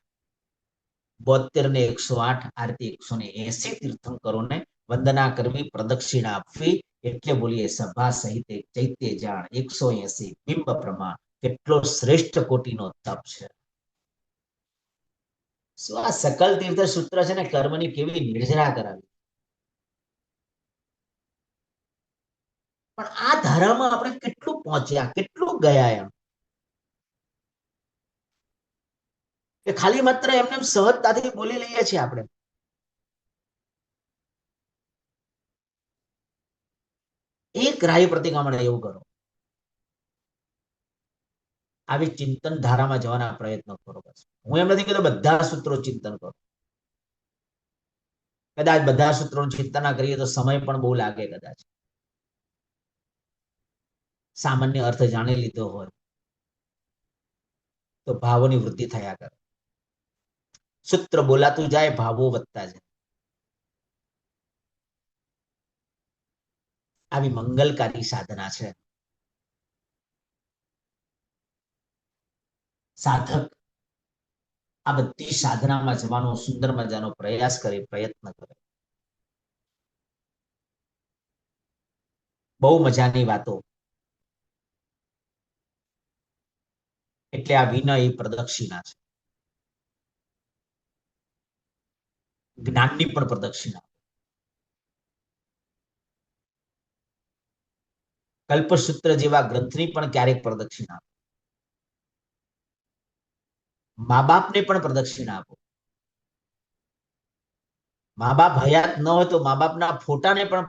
72 ને 108, આ રીતે 180 તીર્થંકરોને વંદના કરવી, પ્રદક્ષિણા આપવી. એટલે બોલીએ સભા સહિત એક ચૈત્ય જાણ, 180 બિંબ પ્રમાણ, કેટલો શ્રેષ્ઠ કોટીનો તપ છે. શું આ સકલ તીર્થ સૂત્ર છે ને કર્મની કેવી નિર્જરા કરાવી. પણ આ ધારામાં આપણે કેટલું પહોંચ્યા, કેટલું ગયા એમ, કે ખાલી માત્ર એમને સહજતાથી બોલી લઈએ છીએ આપણે. એક રાય પ્રતિક્રમણ એવું કરો, આવી ચિંતન ધારામાં જવાના પ્રયત્નો કરો. બસ હું એમ નથી કહેતો બધા સૂત્રો ચિંતન કરો, કદાચ બધા સૂત્રોનું ચિંતન ના કરીએ તો સમય પણ બહુ લાગે, કદાચ સામાન્ય અર્થ જાણી લીધો હોય તો ભાવોની વૃદ્ધિ થયા કરે. સૂત્ર બોલાતું જાય, ભાવો વધતા જાય. આવી મંગલકારી સાધના છે. સાધક આ બધી સાધનામાં જવાનો સુંદર મજાનો પ્રયાસ કરે, પ્રયત્ન કરે. બહુ મજાની વાતો. એટલે આ વિનય એ પ્રદક્ષિણા છે, જ્ઞાનની પણ પ્રદક્ષિણા. કલ્પસૂત્ર જેવા ગ્રંથની પણ ક્યારેક પ્રદક્ષિણા આપો. મા બાપને પણ પ્રદક્ષિણા આપો. મા બાપ હયાત ન હોય તો મા બાપના ફોટાને પણ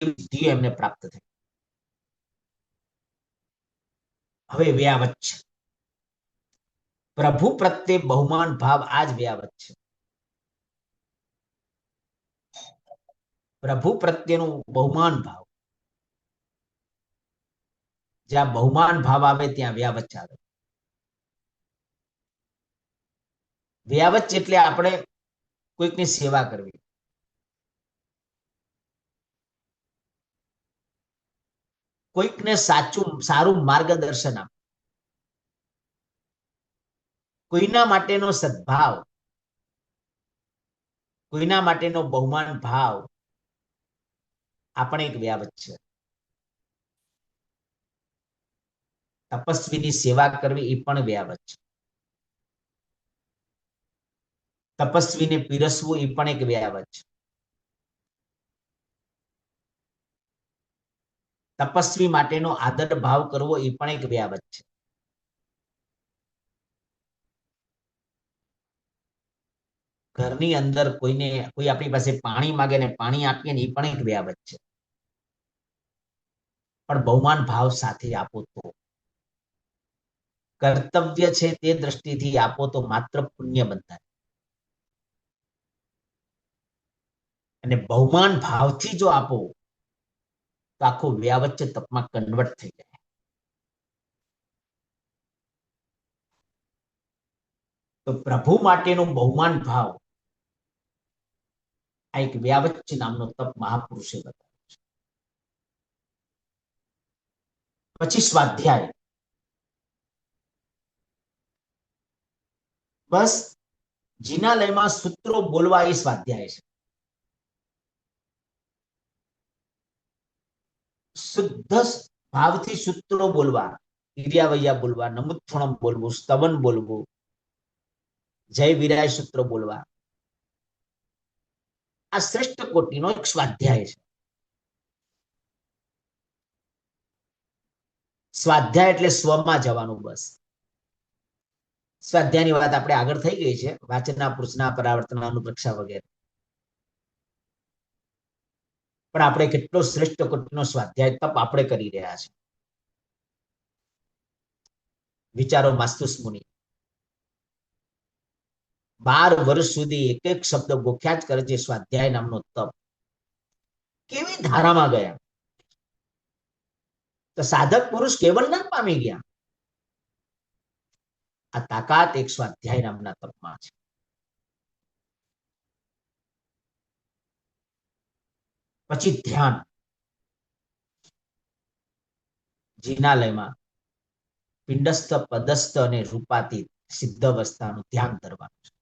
સિદ્ધિ એમને પ્રાપ્ત થઈ. હવે વ્યાવત છે. પ્રભુ પ્રત્યે બહુમાન ભાવ આ જ વ્યાવત છે. પ્રભુ પ્રત્યેનું બહુમાન ભાવ, જ્યાં બહુમાન ભાવ આવે ત્યાં વ્યાવત આવે. વ્યાવત એટલે આપણે કોઈકની સેવા કરવી, કોઈકને સારું માર્ગદર્શન આપવું, કોઈના માટેનો સદભાવ, કોઈના માટેનો બહુમાન ભાવ આપણે એક વ્યાવત છે. તપસ્વીની સેવા કરવી એ પણ વ્યાવત છે. તપસ્વીને પીરસવું એ પણ એક વ્યાવત છે. તપસ્વી માટેનો આદર ભાવ કરવો એ પણ એક વ્યાવત છે. ઘરની અંદર કોઈ આપણી પાસે પાણી માંગે ને પાણી આપીએ ને એ પણ એક વ્યાવત છે. પણ બહુમાન ભાવ સાથે આપો તો, કર્તવ્ય છે તે દ્રષ્ટિથી આપો તો માત્ર પુણ્ય બંધાય. અને બહુમાન ભાવથી જો આપો તો આખો વ્યાવત તપમાં કન્વર્ટ થઈ જાય. તો પ્રભુ માટેનો બહુમાન ભાવ આ એક વ્યાવત નામનો તપ મહાપુરુષે બતાવ્યો છે. પછી સ્વાધ્યાય. બસ જિનાલયમાં સૂત્રો બોલવા એ સ્વાધ્યાય છે. શુદ્ધ ભાવથી સૂત્રો બોલવા, ઈર્યાવૈયા બોલવા, નમુત્થણમ બોલવું, સ્તવન બોલવું, જય વિરાય સૂત્ર બોલવા, આ શ્રેષ્ઠ કોટીનો એક સ્વાધ્યાય છે. સ્વાધ્યાય એટલે સ્વમાં જવાનું. બસ સ્વાધ્યાયની વાત આપણે આગળ થઈ ગઈ છે, વાચના, પુરુષના, પરાવર્તન, અનુપ્રક્ષા વગેરે. પણ આપણે કેટલો શ્રેષ્ઠ કોટીનો સ્વાધ્યાય તપ આપણે કરી રહ્યા છે. વિચારો માસ્તુસ મુનિ 12 વર્ષ સુધી એક એક શબ્દ ગોખ્યા જ કરે છે. સ્વાધ્યાય નામનો તપ કેવી ધારામાં ગયા. તો સાધક પુરુષ કેવલ ના પામી ગયા. આ તાકાત એક સ્વાધ્યાય નામના તપમાં છે. પછી ધ્યાન. જિનાલયમાં પિંડસ્થ, પદસ્થ અને રૂપાતીત સિદ્ધ અવસ્થાનું ધ્યાન ધરવાનું છે.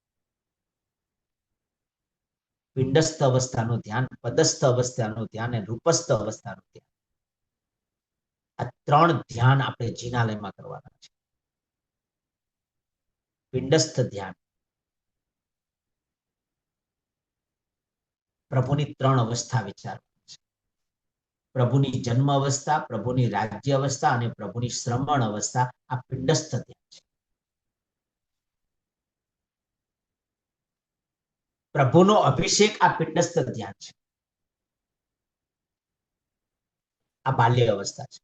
પિંડસ્થ અવસ્થાનું ધ્યાન, પદસ્થ અવસ્થાનું ધ્યાન અને રૂપસ્થ અવસ્થાનું ધ્યાન. આ 3 ધ્યાન આપણે જિનાલયમાં કરવાના છે. પિંડસ્થ ધ્યાન પ્રભુની 3 અવસ્થા વિચારવાની છે. પ્રભુની જન્મ અવસ્થા, પ્રભુની રાજ્ય અવસ્થા અને પ્રભુની શ્રમણ અવસ્થા. આ પિંડસ્થ ધ્યાન છે. પ્રભુનો અભિષેક આ પિંડસ્થ ધ્યાન છે. આ બાલ્ય અવસ્થા છે.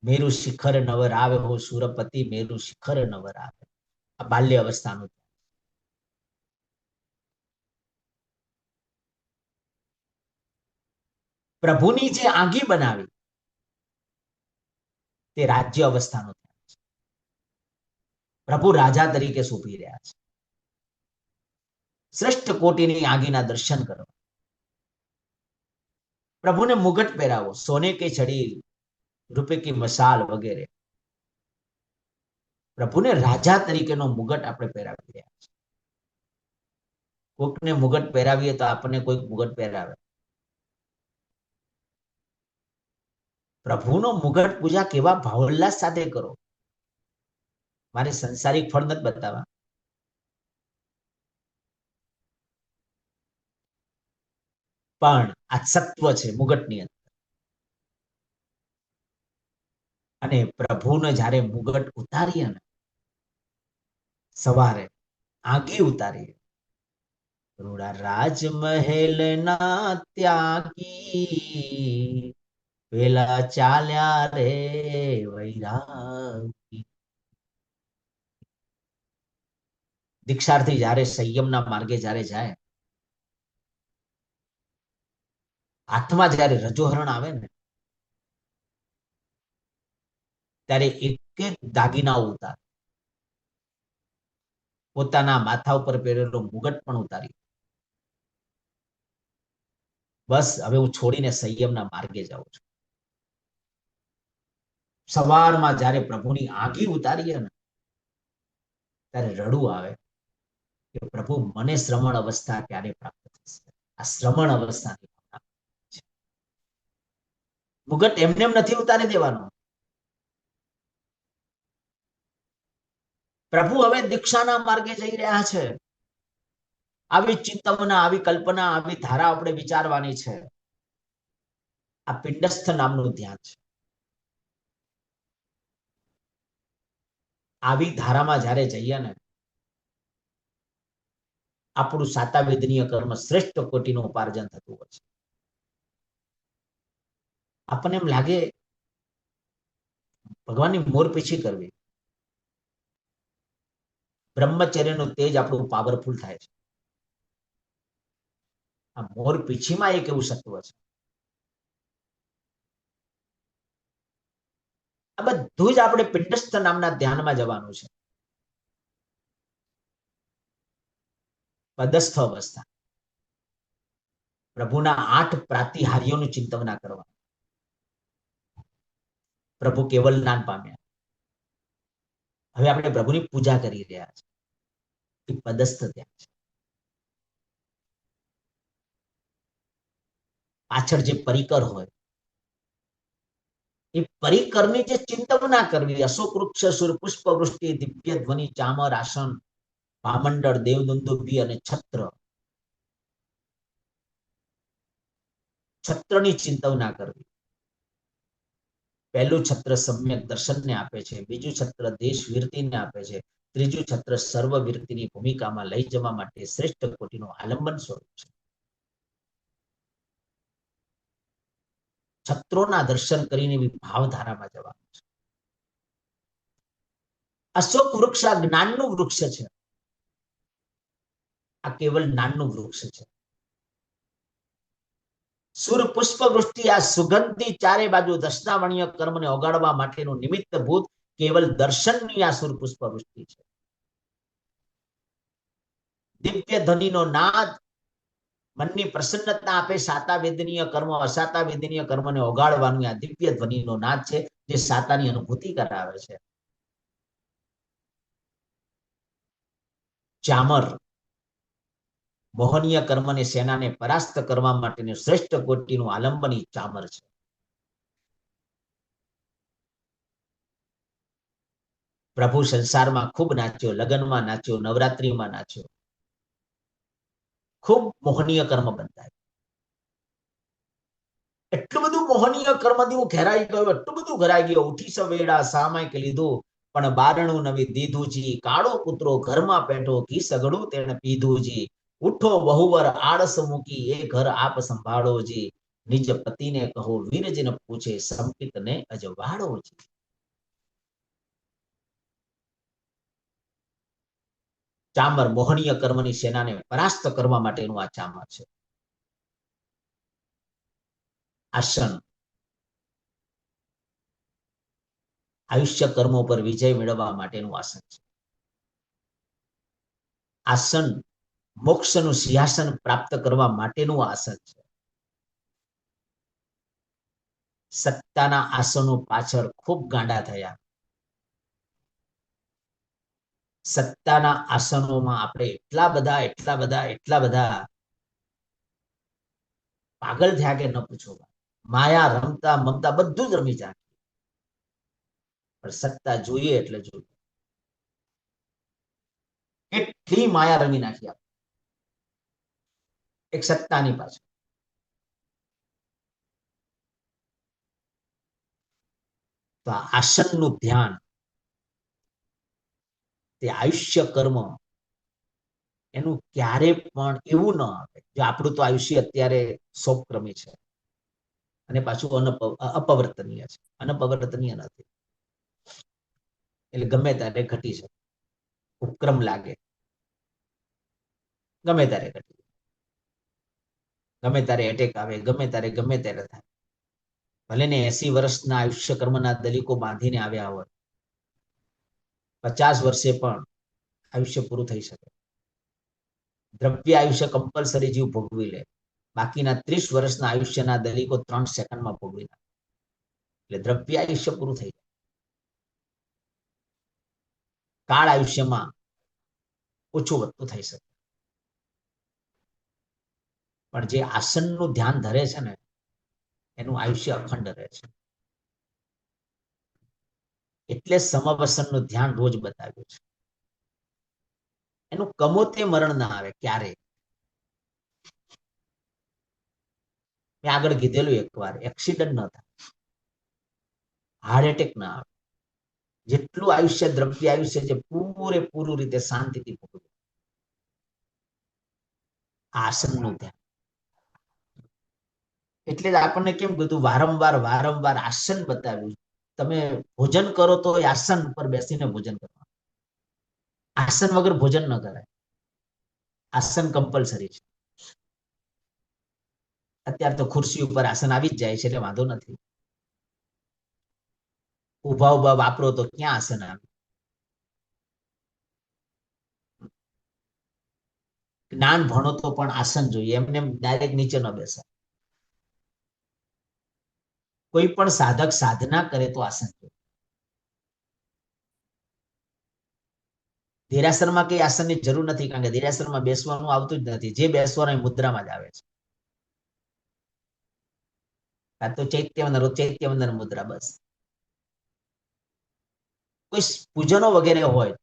મેરુ શિખર નવર આવે હો સુરપતિ, મેરુ શિખર નવર આવે. આ બાલ્ય અવસ્થાનું. પ્રભુની જે આંગી બનાવી તે રાજ્ય અવસ્થાનો ધ્યાન છે. પ્રભુ રાજા તરીકે શોભી રહ્યા છે. શ્રેષ્ઠ કોટીની આંગીના દર્શન કરો. પ્રભુને મુગટ પહેરાવો, સોને કે છડી, રૂપે કી મશાલ વગેરે. પ્રભુને રાજા તરીકેનો મુગટ આપણે પહેરાવી રહ્યા છે. કોઈકને મુગટ પહેરાવીએ તો આપણને કોઈક મુગટ પહેરાવે. પ્રભુનો મુગટ પૂજા કેવા ભાવોલ્લાસ સાથે કરો. મારે સંસારિક ફળ નથી બતાવવા, પણ આ સત્વ છે મુગટની અંદર. અને પ્રભુને જ્યારે મુગટ ઉતારીએ ને, સવારે આંગી ઉતારીએ, રૂડા રાજમહેલ ના ત્યાગી પેલા ચાલ્યા રે વૈરાગી. દીક્ષાર્થી જ્યારે સંયમના માર્ગે જ્યારે જાય, હાથમાં જ્યારે રજોહરણ આવે ને, ત્યારે એક એક દાગીના ઉતારે. પોતાના માથા ઉપર પહેરેલો મુગટ પણ ઉતારી. બસ હવે હું છોડીને સંયમના માર્ગે જાઉં છું. સવારમાં જ્યારે પ્રભુની આંગી ઉતારીએ ને, ત્યારે રડવું આવે કે પ્રભુ મને શ્રમણ અવસ્થા ક્યારે પ્રાપ્ત થશે. આ શ્રમણ અવસ્થાની મુગટ એમને નથી ઉતારી દેવાનો. પ્રભુ હવે દીક્ષાના માર્ગે જઈ રહ્યા છે. આવી ચિંતવના, આવી કલ્પના, આવી ધારા આપણે વિચારવાની છે. આ પિંડસ્થ નામનું ધ્યાન છે. આવી ધારામાં જ્યારે જઈએ ને, આપણું સાતાવેદનીય કર્મ શ્રેષ્ઠ કોટીનું ઉપાર્જન થતું હોય છે. આપણને એમ લાગે ભગવાનની મોર પીછી કરવી. બ્રહ્મચર્યનું તેજ આપણું પાવરફુલ થાય છે. આ મોર પીછીમાં એક એવું સત્વ છે. આ બધું જ આપણે પિંડસ્થ નામના ધ્યાનમાં જવાનું છે. પદસ્થ અવસ્થા, પ્રભુના 8 પ્રાતિહાર્યોનું ચિંતવના કરવા. પ્રભુ કેવલ જ્ઞાન પામ્યા, હવે આપણે પ્રભુની પૂજા કરી રહ્યા છીએ. એ પદસ્થ ધ્યાન છે. પાછળ જે પરિકર હોય, એ પરિકરની જે ચિંતવના કરવી. અશોક વૃક્ષ, સુર પુષ્પ વૃષ્ટિ, દિવ્ય ધ્વનિ, ચામર, આસન, ભામંડળ, દેવદુંદુભી અને છત્ર. છત્રની ચિંતવના કરવી. પહેલું છત્ર સમ્યક દર્શનને આપે છે, બીજું છત્ર દેશ વીરતીને આપે છે, ત્રીજું છત્ર સર્વ વીરતીની ભૂમિકામાં લઈ જવા માટે શ્રેષ્ઠ કોટીનું આલંબન સ્વરૂપ છે. છત્રોના દર્શન કરીને ભાવધારામાં જવાનું છે. અશોક વૃક્ષ આ જ્ઞાનનું વૃક્ષ છે. આ કેવલ જ્ઞાનનું વૃક્ષ છે. સુર પુષ્પ વૃષ્ટિ આ સુગંધી ચારે બાજુ દર્શનાવણીય કર્મને ઓગાળવા માટેનું નિમિત્ત ભૂત કેવલ દર્શનની આ સુર પુષ્પ વૃષ્ટિ છે. દિવ્ય ધ્વનિનો નાદ મનની પ્રસન્નતા આપે. સાતા વેદનીય કર્મ, અસાતા વેદનીય કર્મને ઓગાળવાનું આ દિવ્ય ધ્વનિનો નાદ છે, જે સાતાની અનુભૂતિ કરાવે છે. ચામર મોહનીય કર્મને, સેનાને પરાસ્ત કરવા માટેનું શ્રેષ્ઠ કોટીનું આલંબની ચામર છે. પ્રભુ સંસારમાં ખૂબ નાચ્યો, લગ્નમાં નાચ્યો, નવરાત્રીમાં નાચ્યો. ખૂબ મોહનીય કર્મ બંધાય. એટલું બધું મોહનીય કર્મથી હું ઘેરાઈ ગયો, એટલું બધું ઘેરાઈ ગયો. ઉઠી સવેડા સામાયિક લીધું, પણ બારણું નવી દીધું જી. કાળો કૂતરો ઘરમાં પેઠો, ઘી સગડું તેને પીધું જી. ઉઠો વહુવર આળસ મૂકી, એ ઘર આપ સંભાળો જી. નિજ પતિને કહો વીરજન પૂછે, સંપિતને અજવાળો જી. ચામર મોહનીય કર્મની સેનાને પરાસ્ત કરવા માટેનું આ ચામર છે. આસન આયુષ્ય કર્મો પર વિજય મેળવવા માટેનું આસન છે. આસન મોક્ષનું સિંહાસન પ્રાપ્ત કરવા માટેનું આસન છે. સત્તાના આસનો પાછળ ખૂબ ગાંડા થયા. સત્તાના આસનોમાં આપણે એટલા બધા પાગલ થયા કે ન પૂછો. માયા રમતા મમતા બધું જ રમી જાય, પણ સત્તા જોઈએ એટલે જોઈએ. એટલી માયા રમી નાખી આપણે એક સત્તાની પાછળ. તો આ આસનનું ધ્યાન, તે આયુષ્ય કર્મ, એનું ક્યારે પણ એવું ન આવે. જો આપણું તો આયુષ્ય અત્યારે 100 ક્રમી છે અને પાછું અપવર્તનીય છે. અનપવર્તનીય નથી, એટલે ગમે ત્યારે ઘટી શકે. ઉપક્રમ લાગે ગમે ત્યારે ઘટી, ગમે ત્યારે એટેક આવે, ગમે ત્યારે થાય. ભલે ને 80 વર્ષના આયુષ્ય કર્મના દલિકો બાંધીને આવ્યા હોય, 50 વર્ષે પણ આયુષ્ય પૂરું થઈ શકે. દ્રવ્ય આયુષ્ય કમ્પલસરી જીવ ભોગવી લે, બાકીના 30 વર્ષના આયુષ્યના દલિકો 3 સેકન્ડમાં ભોગવી નાખે. એટલે દ્રવ્ય આયુષ્ય પૂરું થઈ જાય. કાળ આયુષ્યમાં ઓછું વધતું થઈ શકે, પણ જે આસનનું ધ્યાન ધરે છે ને, એનું આયુષ્ય અખંડ રહે છે. એટલે સમવસનનું ધ્યાન રોજ બતાવ્યું છે. એનું કમોતે મરણ ના આવે ક્યારે. મેં આગળ કીધેલું એકવાર, એક્સિડન્ટ ન થાય, હાર્ટ એટેક ના આવે. જેટલું આયુષ્ય દ્રવ્ય આયુષ્ય છે પૂરેપૂરું રીતે શાંતિથી ભોગવે. આસનનું ધ્યાન. એટલે જ આપણને કેમ કીધું, વારંવાર આસન બતાવ્યું. તમે ભોજન કરો તો આસન ઉપર બેસીને ભોજન કરો. આસન વગર ભોજન ન કરાય. આસન કમ્પલસરી છે. અત્યારે તો ખુરશી ઉપર આસન આવી જ જાય છે એટલે વાંધો નથી. ઉભા વાપરો તો ક્યાં આસન આવે. જ્ઞાન ભણો તો પણ આસન જોઈએ, એમને ડાયરેક્ટ નીચે ન બેસાય. કોઈ પણ સાધક સાધના કરે તો આસન જોઈએ. દેરાસરમાં કઈ આસનની જરૂર નથી, કારણ કે દેરાસરમાં બેસવાનું આવતું જ નથી. જે બેસવાનું મુદ્રામાં જ આવે છે. આ તો ચૈત્યવંદન મુદ્રા બસ. કોઈ પૂજનો વગેરે હોય,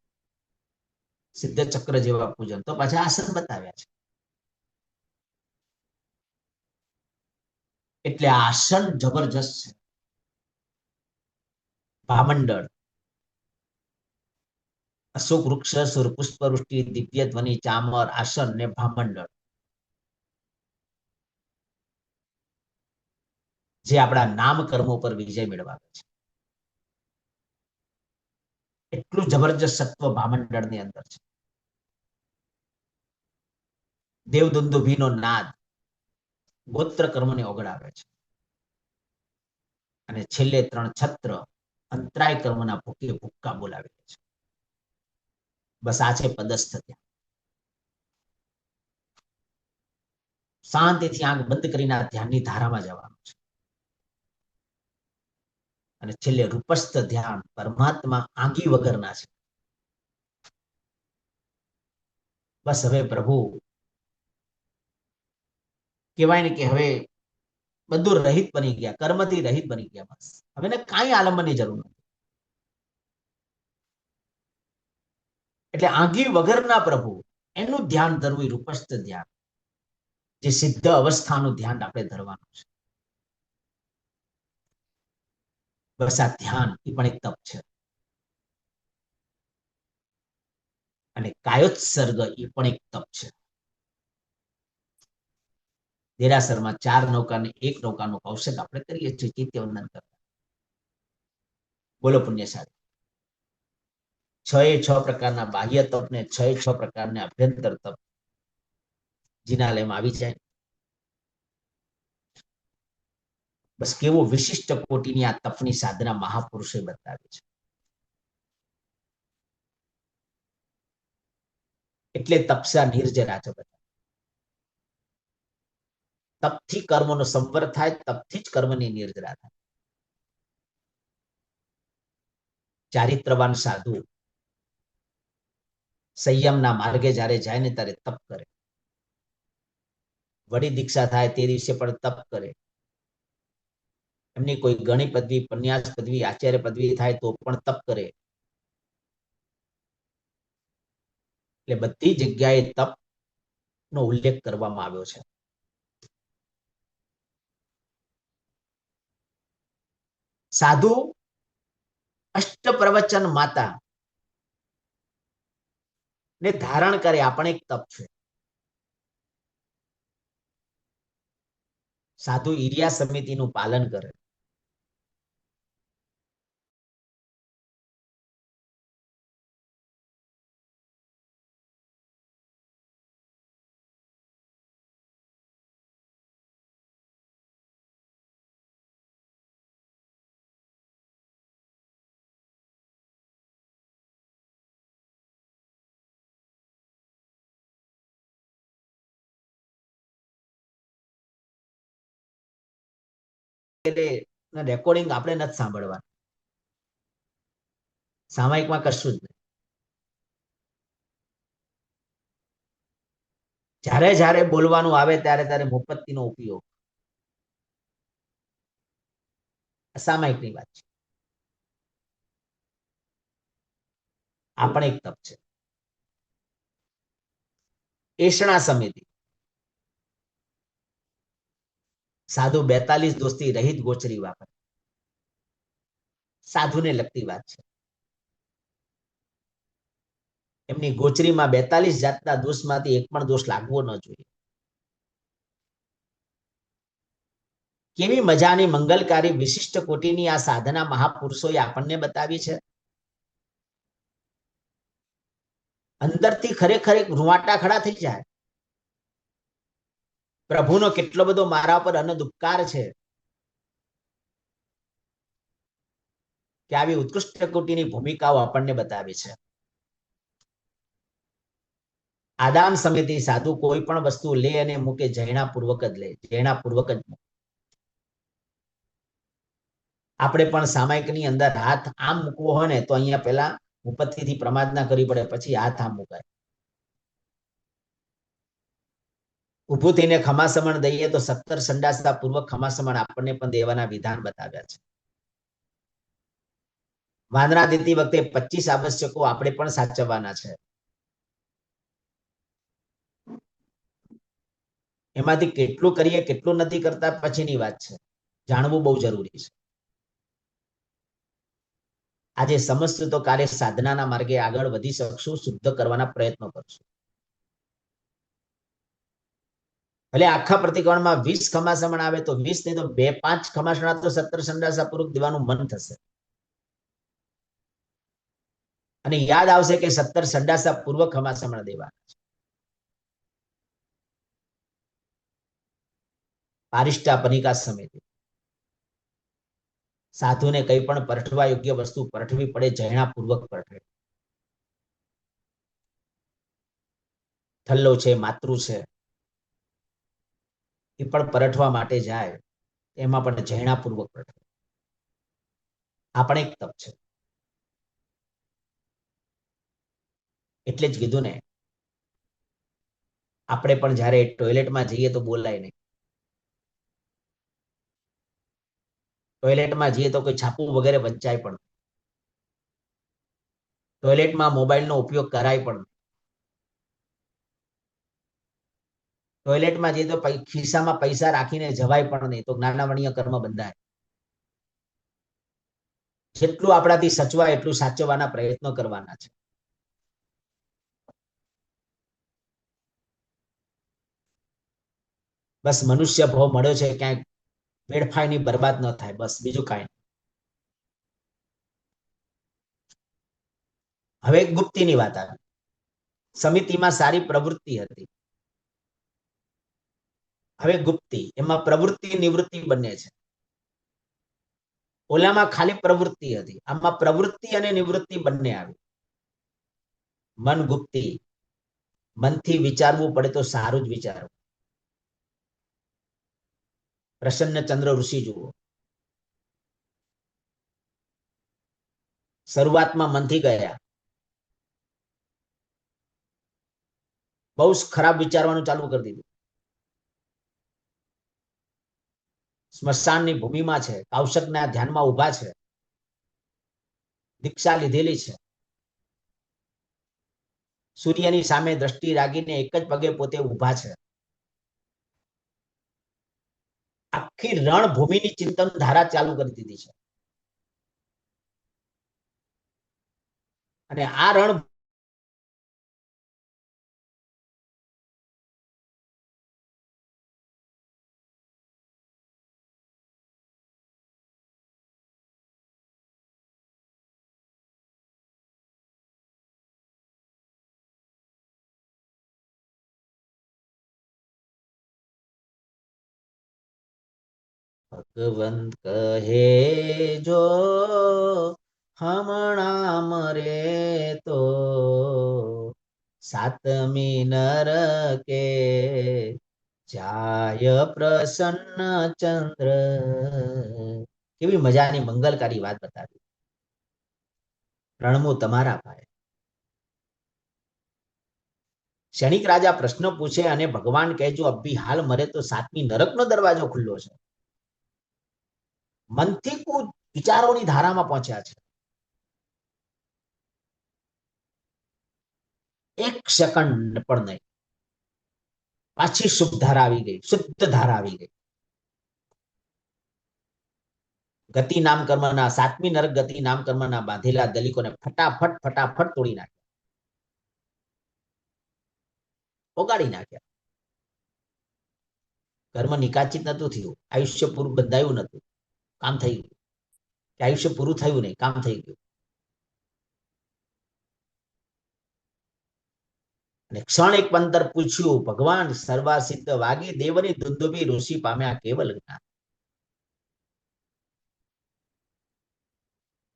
સિદ્ધ ચક્ર જેવા પૂજન, તો પાછા આસન બતાવ્યા છે. એટલે આસન જબરજસ્ત છે. ભામંડળ, અશોક વૃક્ષ, સુર પુષ્પ વૃષ્ટિ, દિવ્ય ધ્વનિ, ચામર, આસન ને ભામંડળ, જે આપણા નામ કર્મો પર વિજય મેળવાવે છે. એટલું જબરજસ્ત સત્વ ભામંડળની અંદર છે. દેવદુંદુભીનો નાદ ગોત્ર કર્મને ઓગળાવે છે. અને છેલ્લે 3 છત્ર અંતરાય કર્મના ભૂકે ભૂક્કા બોલાવે છે. બસ આ છે પદસ્થ ધ્યાન. શાંતિથી આંખ બંધ કરીને આ ધ્યાનની ધારામાં જવાનું છે. અને છેલ્લે રૂપસ્થ ધ્યાન, પરમાત્મા આંગી વગરના છે. બસ હવે પ્રભુ કહેવાય ને કે હવે બધું રહિત બની ગયા, કર્મથી રહિત બની ગયા. બસ હવે ને કાંઈ આલંબનની જરૂર નથી. એટલે આંગી વગરના પ્રભુ, એનું ધ્યાન ધરવું, રૂપસ્થ ધ્યાન, જે સિદ્ધ અવસ્થાનું ધ્યાન આપણે ધરવાનું છે. બસ આ ધ્યાન એ પણ એક તપ છે. અને કાયોત્સર્ગ એ પણ એક તપ છે. દેરાસરમાં 4 નૌકાને 1 નૌકાનું કૌશલ આપણે કરીએ છીએ ચૈત્યવંદન કરતા. બોલો પુણ્યશાળી. 6 પ્રકારના બાહ્ય તપ ને 6 પ્રકારના અભ્યંતર તપ જિનાલયમાં આવી જાય. બસ કેવો વિશિષ્ટ કોટીની આ તપની સાધના મહાપુરુષે બતાવી છે. એટલે તપસ્યા નિર્જરા છે બધા. તપથી કર્મનો સંવર થાય, તપથી જ કર્મની નિર્જરા થાય. ચારિત્રવાન સાધુ સંયમના માર્ગે જ્યારે જાય ને ત્યારે તપ કરે. વડી દીક્ષા થાય તે દિવસે પણ તપ કરે. એમની કોઈ ગણી પદવી, પન્યાસ પદવી, આચાર્ય પદવી થાય તો પણ તપ કરે. એટલે બધી જગ્યાએ તપ નો ઉલ્લેખ કરવામાં આવ્યો છે. સાધુ અષ્ટ પ્રવચન માતા ને ધારણ કરે આ પણ એક તપ છે. સાધુ ઈર્યા સમિતિનું પાલન કરે. રેકોર્ડિંગ આપણે નથી સાંભળવાનું, સામાયિકમાં કશું જ નહીં. જ્યારે જ્યારે બોલવાનું આવે ત્યારે ત્યારે મુપત્તિનો ઉપયોગ, સામાયિકની વાત છે. આ પણ એક તપ છે. એષણા સમિતિ સાધુ 42 દોસ્તી રહિત ગોચરી વાપરે. સાધુને લગતી વાત છે. એમની ગોચરીમાં 42 જાતના દોષમાંથી એક પણ દોષ લાગવો ન જોઈએ. કેવી મજાની મંગલકારી વિશિષ્ટ કોટીની આ સાધના મહાપુરુષોએ આપણને બતાવી છે. અંદરથી ખરેખર એક રૂવાટા ખડા થઈ જાય. પ્રભુનો કેટલો બધો મારા પર અનંત ઉપકાર છે કે આવી ઉત્કૃષ્ટ કોટીની ભૂમિકાઓ આપણને બતાવી છે. આદાન સમિતિ સાધુ કોઈ પણ વસ્તુ લે અને મૂકે જૈણાપૂર્વક જ લે, જૈણાપૂર્વક જ મૂકે. આપણે પણ સામાયિકની અંદર હાથ આમ મૂકવો હોય ને તો અહીંયા પેલા ઉપત્તિથી પ્રમાદ ના કરવી પડે, પછી હાથ આમ મુકાય. ઉભું થઈને ખમાસમણ દઈએ તો 17 સંડાસતા પૂર્વક ખમાસમણ આપણને પણ દેવાના વિધાન બતાવ્યા છે. વાંદરા દેતી વખતે 25 આવશ્યકો આપણે પણ સાચવવાના છે. એમાંથી કેટલું કરીએ કેટલું નથી કરતા પછીની વાત છે, જાણવું બહુ જરૂરી છે. આજે સમજતું તો કાર્ય સાધનાના માર્ગે આગળ વધી શકશું, શુદ્ધ કરવાના પ્રયત્નો કરશું. ભલે આખા પ્રતિક્રમણમાં 20 ખમાસમણ આવે તો 20 નહીં તો 2-5 ખમાસણા તો 17 સંડાસા પૂર્વક દેવાનું મન થશે. અને યાદ આવશે કે 17 સંડાસા પૂર્વક ખમાસમણ દેવાના છે. પારિષ્ટા પનિકા સમિતિ સાધુને કંઈ પણ પરઠવા યોગ્ય વસ્તુ પરઠવી પડે જૈણાપૂર્વક પરઠવે. થલ્લો છે, માતૃ છે, એ પણ પરઠવા માટે જાય એમાં પણ જૈણાપૂર્વક પરઠવે. આ પણ એક તપ છે. એટલે જ કીધું ને, આપણે પણ જયારે ટોયલેટમાં જઈએ તો બોલાય નહીં. ટોયલેટમાં જઈએ તો કોઈ છાપું વગેરે વંચાય પણ. ટોયલેટમાં મોબાઈલનો ઉપયોગ કરાય પણ. ટોયલેટમાં જઈએ તો ખિસ્સામાં પૈસા રાખીને જવાય પણ નહીં, તો જ્ઞાનાવણીય કર્મ બંધાય. જેટલું આપણાથી સચવાય એટલું સાચવવાના પ્રયત્નો કરવાના છે. બસ મનુષ્ય ભાવ મળ્યો છે, ક્યાંક વેડફાઈની બરબાદ ન થાય, બસ બીજું કાંઈ નહીં. હવે ગુપ્તીની વાત આવી. સમિતિમાં સારી પ્રવૃત્તિ હતી. હવે ગુપ્તી, એમાં પ્રવૃત્તિ નિવૃત્તિ બંને છે. ઓલામાં ખાલી પ્રવૃત્તિ હતી, આમાં પ્રવૃત્તિ અને નિવૃત્તિ બંને આવી. મન ગુપ્તી, મનથી વિચારવું પડે તો સારું જ વિચારવું. પ્રસન્નચંદ્ર ઋષિ જુઓ, શરૂઆતમાં મનથી ગયા, બહુ ખરાબ વિચારવાનું ચાલુ કરી દીધું. સ્મશાનની ભૂમિમાં છે, કૌશકના ધ્યાનમાં ઉભા છે, દીક્ષા લીધેલી છે, સૂર્યની સામે દ્રષ્ટિ રાખીને એક જ પગે પોતે ઉભા છે. આખી રણભૂમિની ચિંતન ધારા ચાલુ કરી દીધી છે. અને આ રણ ભગવંત કહે જો હમણાં મરે તો સાતમી નરકે જાય પ્રસન્ન ચંદ્ર. કેવી મજાની મંગલકારી વાત બતાવી. રણમું તમારા ભાઈ. ક્ષણિક રાજા પ્રશ્ન પૂછે અને ભગવાન કહે જો અભી હાલ મરે તો સાતમી નરકનો દરવાજો ખુલ્લો છે. મનથી કોઈ વિચારોની ધારામાં પહોંચ્યા છે. એક સેકન્ડ પણ નહીં. પાછી શુભ ધારા આવી ગઈ, શુદ્ધ ધારા આવી ગઈ. ગતિ નામ કર્મના, સાતમી નરક ગતિ નામ કર્મના બાંધેલા દલિકોને ફટાફટ ફટાફટ તોડી નાખ્યા, ઓગાળી નાખ્યા. કર્મ નિકાચિત નતું થયું, આયુષ્ય પૂરું બંધાયું નતું, કામ થઈ ગયું. કે આયુષ્ય પૂરું થયું નહીં, કામ થઈ ગયું. અને ક્ષણ એક પંતર પૂછ્યું ભગવાન સર્વાસિદ્ધ વાગી દેવની દુંદુભી ઋષિ પામ્યા કેવલ જ્ઞાન.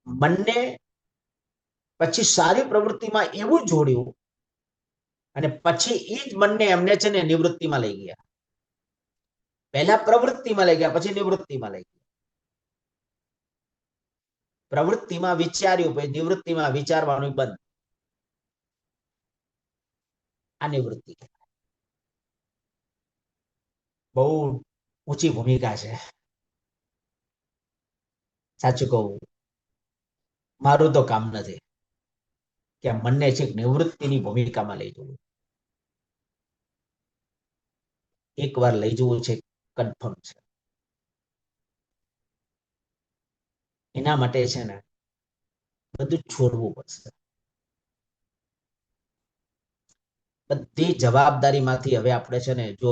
મનને પછી સારી પ્રવૃત્તિમાં એવું જોડ્યું અને પછી એ જ મનને એમને છે ને નિવૃત્તિમાં લઈ ગયા. પહેલા પ્રવૃત્તિમાં લઈ ગયા, પછી નિવૃત્તિમાં લઈ ગયા. પ્રવૃત્તિમાં વિચાર્યું, પછી નિવૃત્તિમાં વિચારવાનું બંધ. આ નિવૃત્તિ બહુ ઊંચી ભૂમિકા છે. સાચું કહું, મારું તો કામ નથી કે મનને છે નિવૃત્તિની ભૂમિકામાં લઈ જવું. એક વાર લઈ જવું છે, કન્ફર્મ છે. એના માટે છે ને બધું છોડવું પડશે. બધી જવાબદારીમાંથી હવે આપણે છે ને જો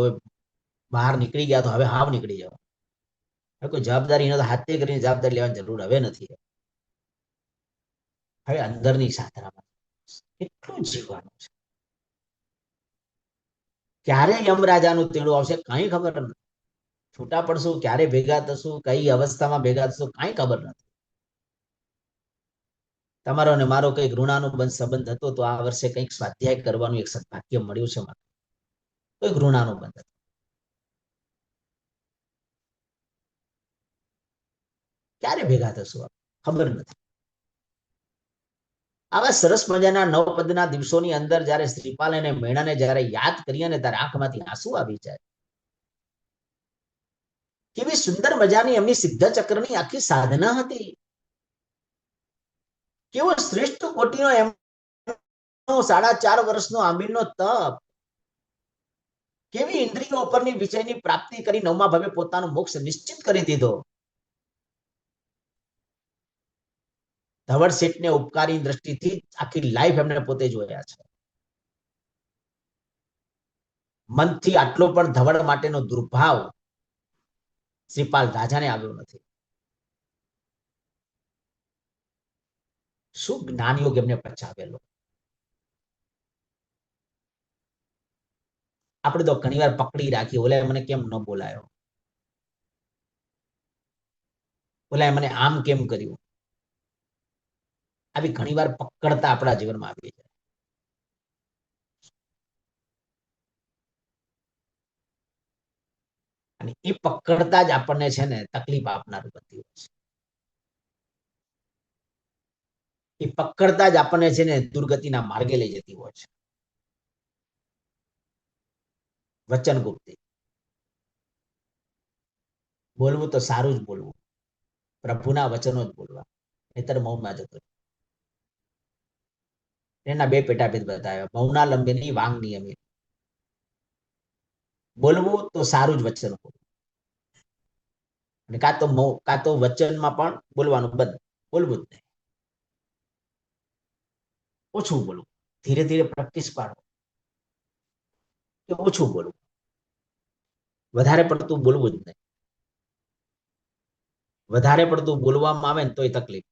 બહાર નીકળી ગયા તો હવે હાવ નીકળી જવા. કોઈ જવાબદારી ન તો હાથે કરીને જવાબદારી લેવાની જરૂર હવે નથી. હવે અંદરની સાધનામાં કેટલું જીવવાનું છે. ક્યારે યમરાજાનું તેડું આવશે કઈ ખબર નથી. છૂટા પડશું, ક્યારે ભેગા થશું, કઈ અવસ્થામાં ભેગા થશું, કઈ ખબર નથી. તમારો અને મારો કઈક ઋણાનુબંધ સંબંધ હતો તો આ વર્ષે કંઈક સ્વાધ્યાય કરવાનું એક સદભાગ્ય મળ્યું છે. કોઈ ઋણાનુબંધ હતો. ક્યારે ભેગા થશું ખબર નથી. આવા સરસ મજાના નવપદના દિવસોની અંદર જયારે શ્રીપાલ અને મેણાને જયારે યાદ કરીએ ને ત્યારે આંખમાંથી આંસુ આવી જાય. કેવી સુંદર મજાની એમની સિદ્ધ ચક્રની આખી સાધના હતી. કેવો શ્રેષ્ઠ કોટીનો એમ 4.5 વર્ષનો આંબીલનો તપ. કેવી ઇન્દ્રિયો ઉપરની વિજયની પ્રાપ્તિ કરી 9મા ભાવે પોતાનો મોક્ષ નિશ્ચિત કરી દીધો. ધવળ શેઠને ઉપકારી દ્રષ્ટિથી આખી લાઈફ એમને પોતે જોયા છે. મનથી આટલો પણ ધવળ માટેનો દુર્ભાવ શ્રીપાલ રાજાને આવ્યો નથી. શું જ્ઞાન યોગ એમને પચાવેલો. આપણે તો ઘણી વાર પકડી રાખી, ઓલે મને કેમ ન બોલાયો, ઓલા મને આમ કેમ કર્યું, આવી ઘણીવાર પકડતા આપણા જીવનમાં આવી જાય. અને એ પકડતા જ આપણને છે ને તકલીફ આપનાર બનતી હોય છે. એ પકડતા જ આપણને છે ને દુર્ગતિના માર્ગે લઈ જતી હોય છે. વચન ગુપ્તી. બોલવું તો સારું જ બોલવું, પ્રભુના વચનો જ બોલવા, નહીતર મૌનમાં જતો. એના બે પેટાભેદ બતાવ્યા, મૌના લંબેની વાંગ નિયમિત. બોલવું તો સારું જ વચન બોલવું, અને કાં તો વચનમાં પણ બોલવાનું બંધ, બોલવું જ નહીં. ઓછું બોલવું, ધીરે ધીરે પ્રેક્ટિસ પાડો કે ઓછું બોલવું. વધારે પડતું બોલવું જ નહીં. વધારે પડતું બોલવામાં આવે ને તોય તકલીફ.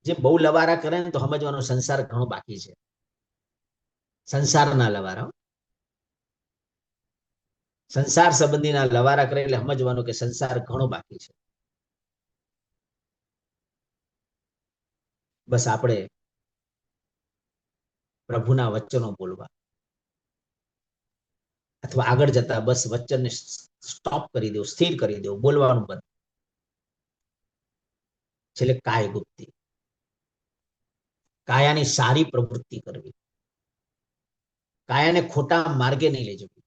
જે બહુ લવારા કરે ને તો સમજવાનો સંસાર ઘણો બાકી છે. સંસારના લવારા, સંસાર સંબંધીના લવારા કરે એટલે સમજવાનું કે સંસાર ઘણો બાકી છે. બસ આપણે પ્રભુના વચનો બોલવા, અથવા આગળ જતા બસ વચનને સ્ટોપ કરી દેવું, સ્થિર કરી દેવું, બોલવાનું બંધ. છેલ્લે કાય ગુપ્તી, કાયાની સારી પ્રવૃત્તિ કરવી, કાયાને ખોટા માર્ગે નહીં લઈ જવી,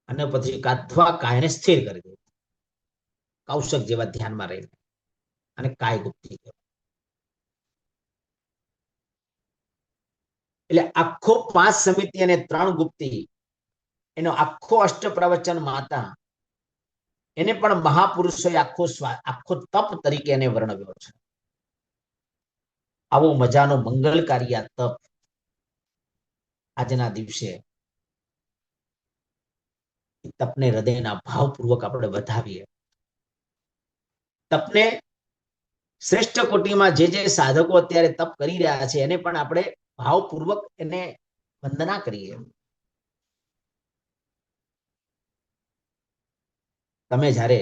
અને પછી અથવા કાયાને સ્થિર કરી દેવું, કૌશક જેવા ધ્યાનમાં રહીને, અને કાય ગુપ્તી કહેવાય. એટલે આખો 5 સમિતિ અને 3 ગુપ્તી, એનો આખો અષ્ટ પ્રવચન માતા, એને પણ મહાપુરુષોએ આખો તપ તરીકે એને વર્ણવ્યો છે. આવો મજાનો મંગલકારી આ તપ આજના દિવસે તપને હૃદયના ભાવપૂર્વક આપણે વધાવીએ. તપને શ્રેષ્ઠ કોટીમાં જે સાધકો અત્યારે તપ કરી રહ્યા છે એને પણ આપણે ભાવપૂર્વક એને વંદના કરીએ. તમે જ્યારે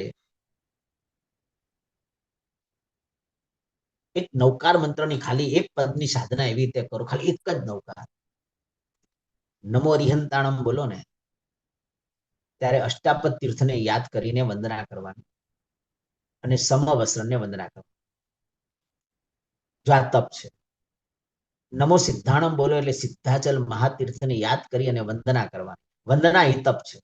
એક નૌકાર મંત્રની ખાલી એક પદની સાધના એવી રીતે કરો, ખાલી એક જ નૌકાર, નમો અરિહંતાણમ બોલો ને, ત્યારે અષ્ટાપદ તીર્થને યાદ કરીને વંદના કરવાની, અને સમવસ્ત્રને વંદના કરવાની. જો આ તપ છે. નમો સિદ્ધાણમ બોલો એટલે સિદ્ધાચલ મહાતીર્થને યાદ કરી અને વંદના કરવાની, વંદના એ તપ છે.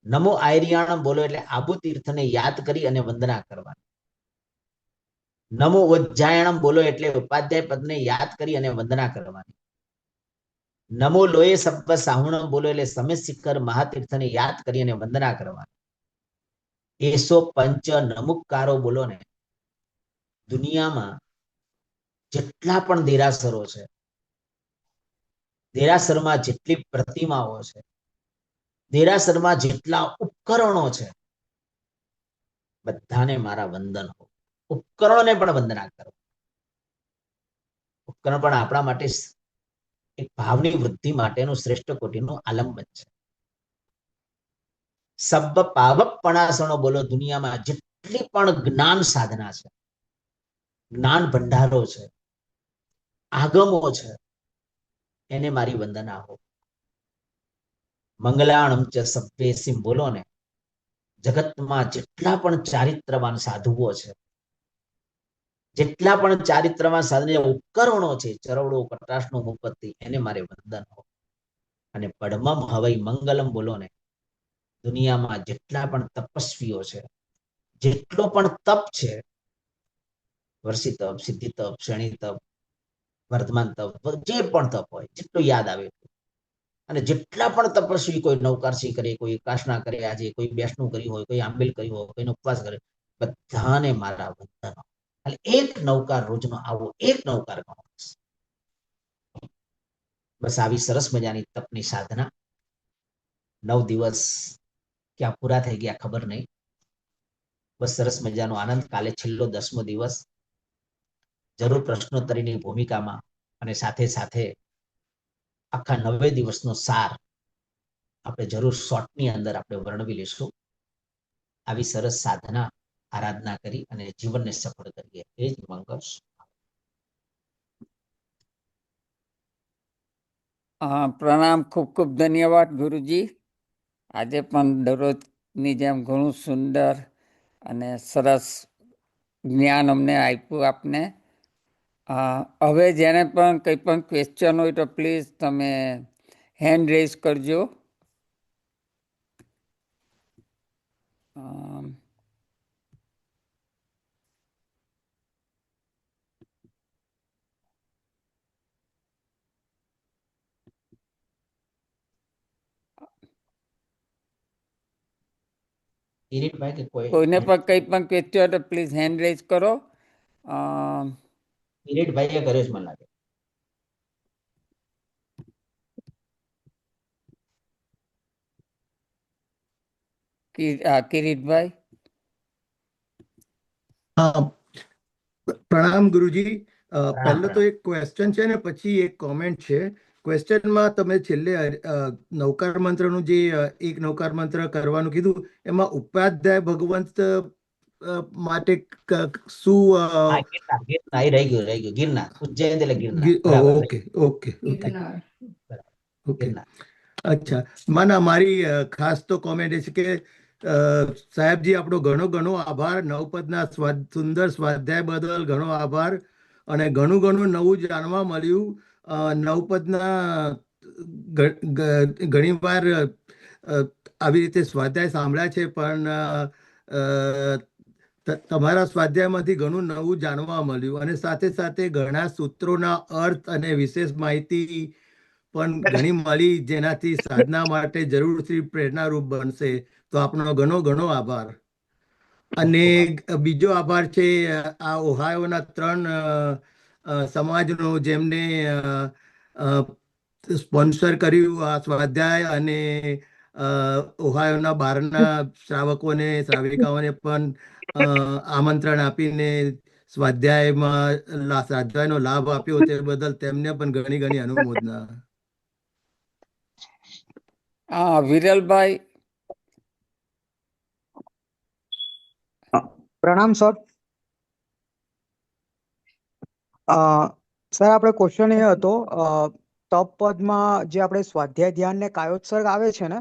નમો આયર્યાણમ બોલો એટલે આબુ તીર્થને યાદ કરી અને વંદના કરવાની. નમો ઉજ્જાયણમ બોલો એટલે ઉપાધ્યાય પદને યાદ કરી અને વંદના કરવાની. નમો લોય સબ્બ સાહુણમ બોલો એટલે સમેત શિખર મહાતીર્થને યાદ કરી અને વંદના કરવાની. એસો પંચ નમુકારો બોલો ને, દુનિયામાં જેટલા પણ દેરાસરો છે, દેરાસરમાં જેટલી પ્રતિમાઓ છે, દેરાસરમાં જેટલા ઉપકરણો છે, બધાને મારા વંદન હો. ઉપકરણોને પણ વંદના કરો. ઉપકરણ પણ આપણા માટે એક ભાવની વૃદ્ધિ માટેનું શ્રેષ્ઠ કોટીનું આલંબન છે. સબ્બ પાવકપણાસણો બોલો, દુનિયામાં જેટલી પણ જ્ઞાન સાધના છે, જ્ઞાન ભંડારો છે, આગમો છે, એને મારી વંદના હો. મંગલાણમ ચ સભ્યેસિમ બોલો ને, જગતમાં જેટલા પણ ચારિત્રવાન સાધુઓ છે, જેટલા પણ ચારિત્રવાન સાધન ઉપકરણો છે, ચરવડો કટાશનો મુપત્તિ, એને મારે વંદન હો. અને પડમમ હવઈ મંગલમ બોલો ને, દુનિયામાં જેટલા પણ તપસ્વીઓ છે, જેટલો પણ તપ છે, વર્ષી તપ, સિદ્ધિ તપ, શ્રેણી તપ, વર્તમાન તપ, જે પણ તપ હોય, જેટલું યાદ આવે, અને જેટલા પણ તપસ્વી, કોઈ નવકારસી કરે, કોઈ એકાસના કરે, આજે કોઈ બેસણું કર્યું હોય, કોઈ આંબેલ કર્યું હોય, કોઈનો ઉપવાસ કરે, બધાને મારા વંદનો. એક નવકાર રોજનો આવો એક નવકાર ગણો. બસ આવી સરસ મજાની તપની સાધના 9 દિવસ ક્યાં પૂરા થઈ ગયા ખબર નહીં. બસ સરસ મજાનો આનંદ. કાલે છેલ્લો 10મો દિવસ, જરૂર પ્રશ્નોત્તરીની ભૂમિકામાં, અને સાથે સાથે આખા 90 દિવસનો સાર આપણે જરૂર શોર્ટની અંદર આપણે વર્ણવી લઈશું. આવી સરસ સાધના આરાધના કરી અને જીવનને સફળ કરીએ. એ જ મંગળ. પ્રણામ, ખૂબ ખૂબ ધન્યવાદ ગુરુજી. આજે પણ દરરોજની જેમ ઘણું સુંદર અને સરસ જ્ઞાન અમને આપ્યું આપને. હવે જેને પણ કંઈ પણ ક્વેશ્ચન હોય તો પ્લીઝ તમે હેન્ડ રેઝ કરજો. કિરીટભાઈ કે કોઈને પણ કંઈ પણ ક્વેશ્ચન હોય તો પ્લીઝ હેન્ડ રેઝ કરો. કિરીટભાઈએ કર્યો છે મને લાગે. કિરીટભાઈ. હા, પ્રણામ ગુરુજી. પહેલો પ્રણામ. તો એક ક્વેશ્ચન છે ને પછી એક કોમેન્ટ છે. ક્વેશ્ચનમાં તમે છેલ્લે નવકાર મંત્રનું જે એક નવકાર મંત્ર કરવાનું કીધું, એમાં ઉપાધ્યાય ભગવંત માટે શું? હા, ગિરનાર ગિરનાર એ રહી ગયું ગિરનાર. ઉજ્જૈન એટલે ગિરનાર. બરાબર. ઓકે ઓકે ઓકે બરાબર. ઓકે. ગિરનાર. અચ્છા, મારી ખાસ તો કોમેન્ટ એ છે કે સાહેબજી આપણો ઘણો ઘણો આભાર. નવપદના સુંદર સ્વાધ્યાય બદલ ઘણો આભાર. અને ઘણું ઘણું નવું જાણવા મળ્યું. નવપદના ઘણી વાર આવી રીતે સ્વાધ્યાય સાંભળ્યા છે, પણ તમારા સ્વાધ્યાયમાંથી ઘણું નવું જાણવા મળ્યું. અને સાથે સાથે ઘણા સૂત્રોના અર્થ અને વિશેષ માહિતી પણ ઘણી મળી, જેનાથી સાધના માટે જરૂરથી પ્રેરણારૂપ બનશે. તો આપનો ઘણો ઘણો આભાર. અને બીજો આભાર છે આ ઓહાયોના 3 સમાજનો, જેમને સ્પોન્સર કર્યું આ સ્વાધ્યાય. અને ઓહાયોના બહારના શ્રાવકોને શ્રાવિકાઓને પણ આમંત્રણ આપીને સ્વાધ્યાયનો લાભ આપ્યો, તે બદલ તેમને પણ ઘણી ઘણી અનુમોદના. વિરલભાઈ. પ્રણામ સર. સર, આપણે ક્વેશ્ચન એ હતો, તપ પદમાં જે આપણે સ્વાધ્યાય ધ્યાન ને કાયોત્સર્ગ આવે છે ને,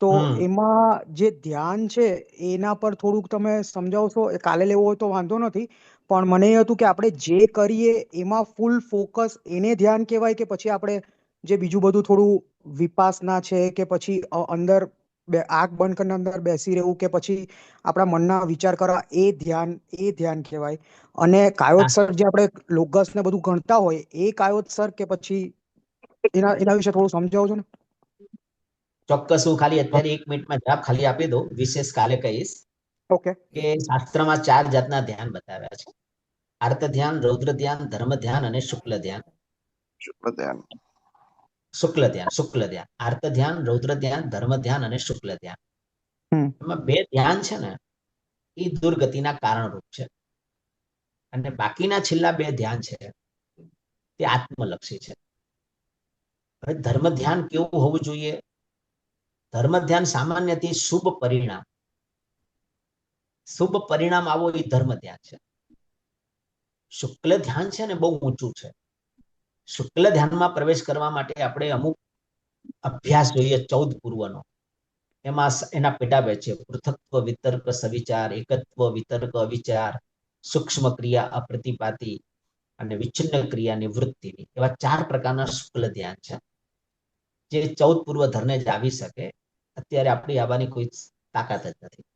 તો એમાં જે ધ્યાન છે એના પર થોડુંક તમે સમજાવશો? એ કાલે લેવો હોય તો વાંધો નથી, પણ મને એ હતું કે આપણે જે કરીએ એમાં ફૂલ ફોકસ એને ધ્યાન કહેવાય, કે પછી આપણે જે બીજું બધું થોડું વિપાસના છે, કે પછી અંદર આંખ બંધ કરીને અંદર બેસી રહેવું, કે પછી આપણા મનના વિચાર કરવા, એ ધ્યાન કહેવાય? અને કાયોત્સર્ગ જે આપણે લોગસ ને બધું ગણતા હોય, એ કાયોત્સર્ગ કે પછી એના વિશે થોડું સમજાવજો ને. ચોક્કસ. હું ખાલી અત્યારે 1 મિનિટમાં જવાબ ખાલી આપી દઉં, વિશેષ કાલે કહીશ. ઓકે. કે શાસ્ત્રમાં 4 જાતના ધ્યાન બતાવ્યા છે: આર્ત ધ્યાન, રૌદ્ર ધ્યાન, ધર્મ ધ્યાન અને શુક્લ ધ્યાન. શુક્લ ધ્યાન. આર્ત ધ્યાન, રૌદ્ર ધ્યાન, ધર્મ ધ્યાન અને શુક્લ ધ્યાન. એમાં 2 ધ્યાન છે ને, એ દુર્ગતિના કારણરૂપ છે. અને બાકીના છેલ્લા 2 ધ્યાન છે તે આત્મલક્ષી છે. હવે ધર્મ ધ્યાન કેવું હોવું જોઈએ? ધર્મ ધ્યાન સામાન્યથી શુભ પરિણામ આવો એ ધર્મ ધ્યાન છે. શુક્લ ધ્યાન છે ને, બહુ ઊંચું છે. શુક્લ ધ્યાનમાં પ્રવેશ કરવા માટે આપણે અમુક અભ્યાસ જોઈએ 14 પૂર્વનો. એમાં એના પેટાભેદ છે: પૃથક્ત્વ, વિતર્ક, સવિચાર, એકત્વ, વિતર્ક, અવિચાર, સૂક્ષ્મ ક્રિયા, અપ્રતિપાતી અને વિચ્છિન્ન ક્રિયા નિવૃત્તિની. એવા 4 પ્રકારના શુક્લ ધ્યાન છે, જે 14 પૂર્વ ધરને જ આવી શકે. અત્યારે આપણી આવવાની કોઈ તાકાત જ નથી.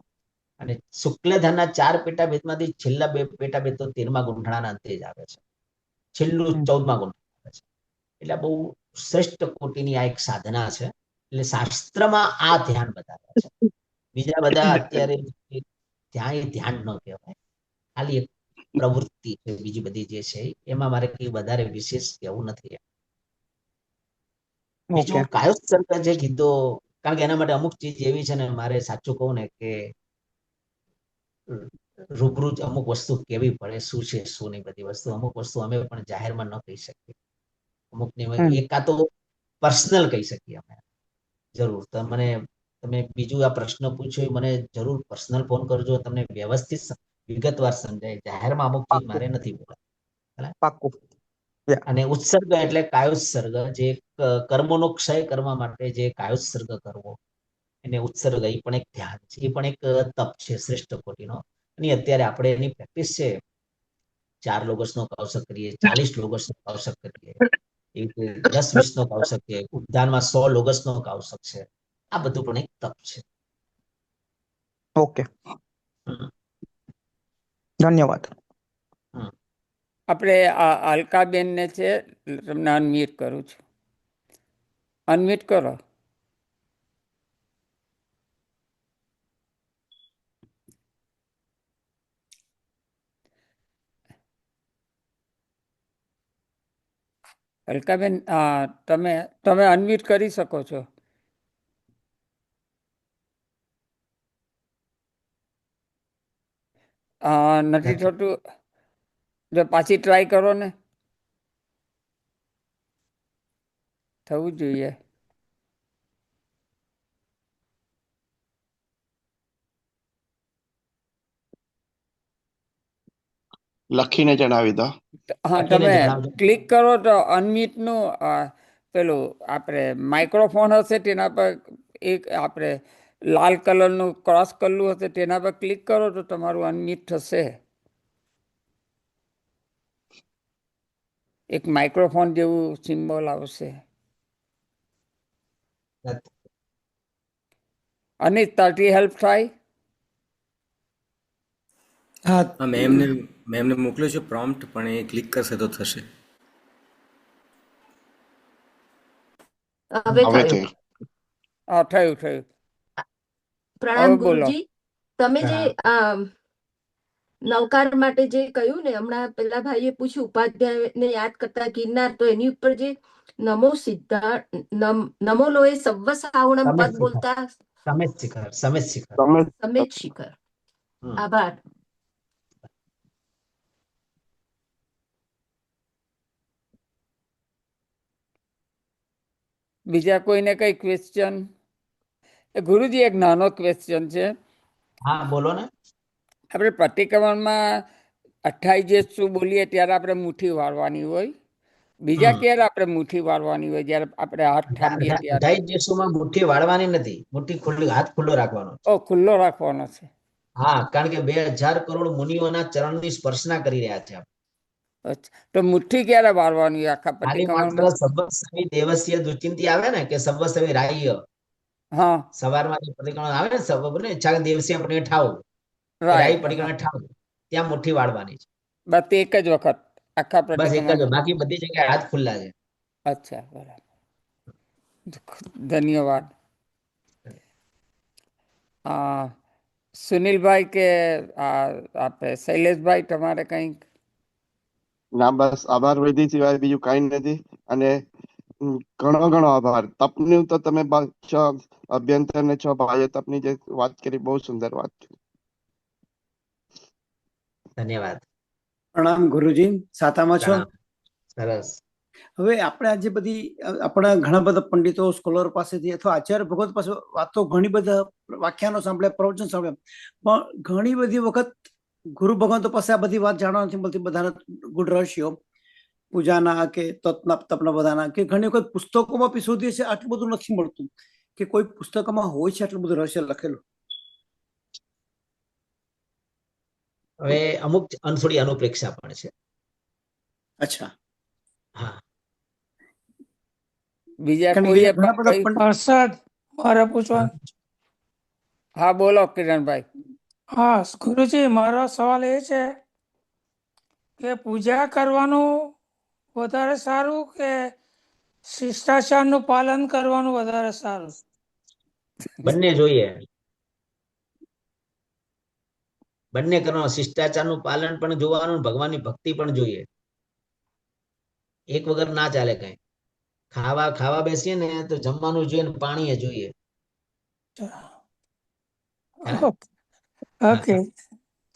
અને શુક્લ ધ્યાનના 4 પેટાભેદમાંથી છેલ્લા 2 પેટાભેદ તો 13મા ગુંઠાણાના અંતે જ આવે છે. છેલ્લું 14મા ગુંઠાણા આવે છે. એટલે બહુ શ્રેષ્ઠ કોટીની આ એક સાધના છે. એટલે શાસ્ત્રમાં આ ધ્યાન બતાવ્યા છે. બીજા બધા અત્યારે ધ્યાન એ ધ્યાન ન કહેવાય, ખાલી એક પ્રવૃત્તિ છે. બીજી બધી જે છે એમાં મારે કઈ વધારે વિશેષ કહેવું નથી. બીજું કાયોત્સર્ગ જે કીધો, કારણ કે એના માટે અમુક ચીજ એવી છે ને, મારે સાચું કહું ને કે રૂબરૂ જ અમુક વસ્તુ કેવી પડે, શું છે શું નહીં. બધી વસ્તુ, અમુક વસ્તુ અમે પણ જાહેરમાં ન કહી શકીએ. અમુકની એકા તો પર્સનલ કહી શકીએ અમે. જરૂર તમે બીજું આ પ્રશ્ન પૂછ્યો એ મને જરૂર પર્સનલ ફોન કરજો, તમને વ્યવસ્થિત વિગતવાર સમજાય. જાહેરમાં અમુક ચીજ મારે પાક્કું નથી બોલવા. પાક્કું. યા અને ઉત્સર્ગ એટલે કાયોત્સર્ગ, જે કર્મોનો ક્ષય કરવા માટે જે કાયોત્સર્ગ કરવો, એને ઉત્સર્ગ, એ પણ એક ધ્યાન છે, એ પણ એક તપ છે શ્રેષ્ઠ કોટીનો. અને અત્યારે આપણે એની પ્રેક્ટિસ છે. 4 લોગસનો કૌશક કરીએ, 40 લોગસનો કૌશક કરીએ, એ રીતે 10-20 નો કૌશક છે, ઉદ્યાનમાં 100 લોગસનો કૌશક છે. આ બધું પણ એક તપ છે. ઓકે, હમ, ધન્યવાદ. હમ. આપણે આ અલકાબેનને છે, તમને અનમ્યુટ કરું છું. અનમ્યુટ કરો. અલકાબેન, તમે અનમ્યુટ કરી શકો છો. નથી થતું, જો પાછી ટ્રાય કરો ને, થવું જોઈએ. લખીને જણાવી દો. હા, લખીને તમે જણાવજો. ક્લિક કરો તો અનમ્યુટનું પેલું આપણે માઇક્રોફોન હશે તેના પર એક આપણે લાલ કલરનું ક્રોસ કરેલું હશે તેના પર ક્લિક કરો તો તમારું અનમ્યુટ થશે. એક માઇક્રોફોન જેવું સિમ્બોલ આવશે. અને તારથી હેલ્પ થાય. હા, મેમને મોકલ્યો છે પ્રોમ્પ્ટ, પણ એ ક્લિક કરશે તો થશે. હવે હવે થયું. થયું. હા, થયું. પ્રણામ હવે બોલો. ગુરુજી. તમે જે પ્રણામ. નવકાર માટે જે કહ્યું ને, હમણાં પેલા ભાઈએ પૂછ્યું ઉપાધ્યાયને યાદ કરતા ગિરનાર, તો એની ઉપર જે નમો સિદ્ધા નમો લોએ સવ્વ સાવણમ પદ બોલતા સમેત શિખર. તમે સમેત શિખર. હમ. આભાર. બીજા કોઈને કઈ ક્વેશ્ચન? ગુરુજી, એક નાનો ક્વેશ્ચન છે. હા, બોલો ને. આપણે પ્રતિક્રમણમાં 28 શું બોલીએ ત્યારે આપણે મુઠ્ઠી વાળવાની હોય, બીજા હમ. ક્યારે આપણે મુઠ્ઠી વાળવાની હોય? જ્યારે આપણે હાથ થાપીએ ત્યારે. 28 દિવસોમાં મુઠ્ઠી વાળવાની નથી, મુઠ્ઠી ખુલ્લી, હાથ ખુલ્લો રાખવાનો છે. ખુલ્લો રાખવાનો છે. હા, કારણ કે 2000 કરોડ મુનિઓના ચરણની સ્પર્શના કરી રહ્યા છે. અચ્છા, તો મુઠ્ઠી ક્યારે વાળવાની હોય આખા ખાલી માત્ર પ્રતિક્રમણમાં? સર્વસ્વી દેવસ્ય દુચિંતી આવે ને, કે સર્વસ્વી રાહ્ય, હા, સવારમાં જે પરિક્રમા આવે ને, ને ચાર દિવસીય આપણે ઠાવ, રાહી રાઈટ. હા, પરિક્રમા ઠાવ, ત્યાં મુઠ્ઠી વાળવાની છે. બસ એક જ વખત આખા બસ એક જ, પ્રતિક્રમણમાં. બાકી બધી જગ્યાએ હાથ ખુલ્લા છે. અચ્છા, બરાબર. ધન્યવાદ. સુનિલભાઈ કે આપણે શૈલેષભાઈ, તમારે કંઈક? ના, બસ આભાર વિધિ સિવાય બીજું કઈ નથી. અને ઘણો ઘણો આભાર. તપનું તો તમે છો અભ્યંતર ને છો ભાઈઓ, તપની જે વાત કરી બહુ સુંદર વાત છે. ધન્યવાદ. પ્રણામ ગુરુજી, સાતામાં છો? પ્રણામ. સરસ. હવે આપણે આજે બધી આપણા ઘણા બધા પંડિતો, સ્કોલર પાસેથી અથવા આચાર્ય ભગવત પાસે વાતો, ઘણી બધા વ્યાખ્યાનો સાંભળ્યા, પ્રવચન સાંભળ્યા, પણ ઘણી બધી વખત ગુરુ ભગવંતો પાસે આ બધી વાત જાણવા નથી મળતી. બધાના ગુઢ રહસ્યો, પૂજાના કે તપના બધાના, કે ઘણી વખત પુસ્તકોમાં બી શોધીએ છીએ, આટલું બધું નથી મળતું કે કોઈ પુસ્તકમાં હોય છે આટલું બધું રહસ્ય લખેલું. હવે અમુક થોડી અનુપ્રેક્ષા પણ છે. અચ્છા. હા. બીજા કારણ કે કોઈએ ઘણા બધા હર્ષદ, મારે પૂછવા. હા, બોલો કિરણભાઈ. હા ગુરુજી, મારો સવાલ એ છે કે પૂજા કરવાનું વધારે સારું કે શિષ્ટાચારનું પાલન કરવાનું વધારે સારું? બંને જોઈએ, બંને કરવાનું. શિષ્ટાચારનું પાલન પણ જોવાનું, ભગવાનની ભક્તિ પણ જોઈએ. એક વગર ના ચાલે કઈ. ખાવા બેસીએ ને તો જમવાનું જોઈએ ને પાણી જોઈએ. ઓકે,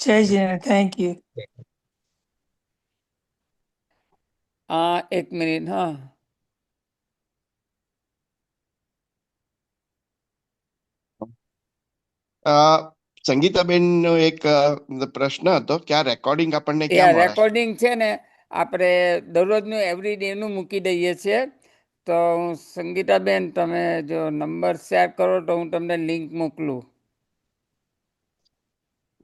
જય જીને, થેન્ક યુ. એક મિનિટ. હા, સંગીતાબેનનો એક પ્રશ્ન હતો કે આ રેકોર્ડિંગ આપણને એ ક્યાં મળે? રેકોર્ડિંગ છે ને આપણે દરરોજનું એવરી ડેનું મૂકી દઈએ છીએ. તો સંગીતાબેન, તમે જો નંબર શેર કરો તો હું તમને લિંક મોકલું.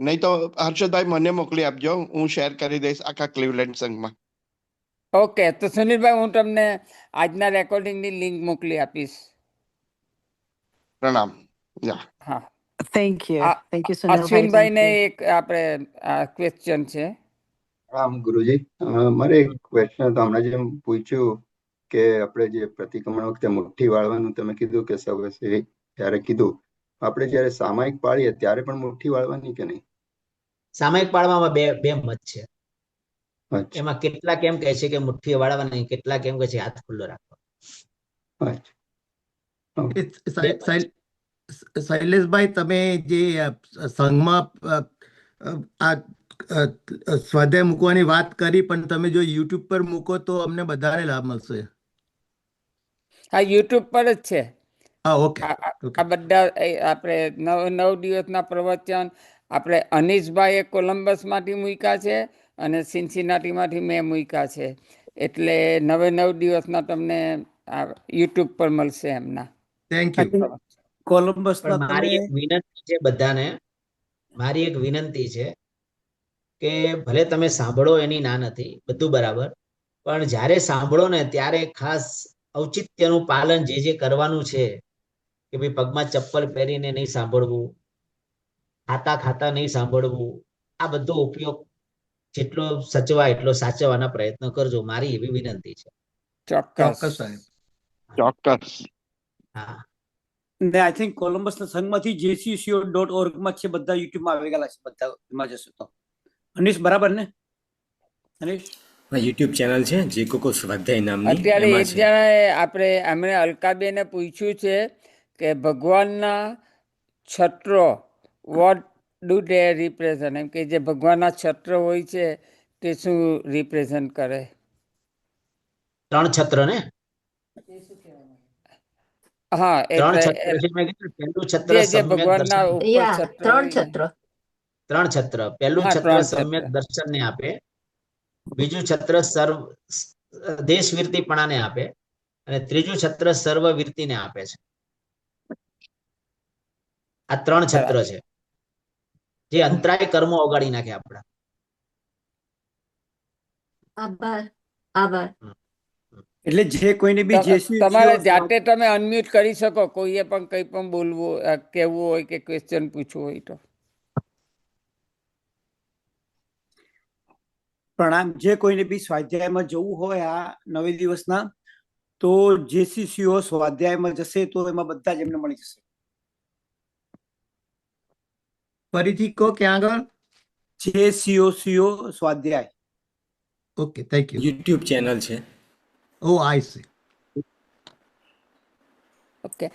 નહીં તો હર્ષદભાઈ મને મોકલી આપજો, હું શેર કરી દઈશ આખા ક્લિવલેન્ડ સંઘમાં. ઓકે, તો સુનિલભાઈ, હું તમને આજના રેકોર્ડિંગની લિંક મોકલી આપીશ. પ્રણામ. યા હા, Thank you. Thank you, Sunilbhai. અશ્વિનભાઈને એક આપણે ક્વેશ્ચન છે. રામ ગુરુજી, મારે એક ક્વેશ્ચન હતો. હમણાં જેમ પૂછ્યું કે આપણે જે પ્રતિક્રમણ વખતે મુઠ્ઠી વાળવાનું તમે કીધું કે સૌ ત્યારે કીધું, આપણે જયારે સામાયિક પાડીએ ત્યારે પણ મુઠ્ઠી વાળવાની કે નહીં? સામાયિક પાડવામાં બે મત છે. અચ્છા, એમાં કેટલાક એમ કહે છે કે મુઠ્ઠી વાળવાની, કેટલાક એમ કહે છે હાથ ખુલ્લો રાખવો. અચ્છા. ઓકે. શૈલેષભાઈ, તમે જે સંઘમાં આ સ્વાધ્યાય મૂકવાની વાત કરી, પણ તમે જો યુટ્યુબ પર મૂકો તો અમને બધાને લાભ મળશે. હા, યુટ્યુબ પર જ છે. હા, ઓકે. આ બધા આપણે 9 દિવસના પ્રવચન આપણે અનીશભાઈએ કોલમ્બસમાંથી મૂક્યા છે અને સિન્સિનાટીમાંથી મેં મૂક્યા છે. એટલે 9 દિવસના તમને યુટ્યુબ પર મળશે એમના. Thank you. કોલમ્બસના પણ મારી એક વિનંતી છે બધાને, મારી એક વિનંતી છે કે ભલે તમે સાંભળો એની ના નથી, બધું બરાબર, પણ જ્યારે સાંભળો ને ત્યારે ખાસ ઔચિત્યનું પાલન જે કરવાનું છે, કે ભાઈ પગમાં ચપ્પલ પહેરીને નહીં સાંભળવું, ખાતા નહીં સાંભળવું, આ બધો ઉપયોગ જેટલો સચવાય એટલો સાચવવાના પ્રયત્ન કરજો. મારી એવી વિનંતી છે. ચોક્કસ સાહેબ, ચોક્કસ. હા, ને આઈ થિંક કોલમ્બસના સંઘમાંથી jcco.org માં છે, બધા યુટ્યુબમાં આવી ગયેલા છે, બધા એમાં જશો તો. અનીશ, બરાબર ને અનીશ? યુટ્યુબ ચેનલ છે જે કોકો સ્વાધ્યાય નામની. અત્યારે એમાં એક છે. જણાએ એમણે અલકાબેને પૂછ્યું છે કે ભગવાનના છત્રો વોટ ડુ ધે રિપ્રેઝન્ટ, એમ કે જે ભગવાનના છત્ર હોય છે તે શું રિપ્રેઝન્ટ કરે? 3 છત્ર ને? હા, 3 એટલે છત્ર છે. મેં કીધું પહેલું છત્ર જે સમ્યક ભગવાનના દર્શન. ઉપર યા છત્ર 3 હોય ને. છત્ર. 3 છત્ર. પહેલું હા, છત્ર 3 સમ્યક છત્ર. દર્શનને આપે, બીજું છત્ર સર્વ દેશવીરતીપણાને આપે, અને ત્રીજું છત્ર સર્વવીરતીને આપે છે. આ 3 છત્ર છે જે અંતરાય કર્મો ઓગાળી નાખે આપણા. આભાર. એટલે જે કોઈને બી તમારે jcco જાતે તમે અનમ્યુટ કરી શકો, કોઈએ પણ કંઈ પણ બોલવું, કહેવું હોય કે ક્વેશ્ચન પૂછવું હોય તો. પ્રણામ. જે કોઈને બી સ્વાધ્યાયમાં જવું હોય આ 9 દિવસના, તો jcco સ્વાધ્યાયમાં જશે તો એમાં બધા જ એમને મળી જશે. ફરીથી કહો ક્યાં આગળ? jcco સ્વાધ્યાય. Okay, thank you. YouTube channel છે. ઓ, આઈ સી. ઓકે,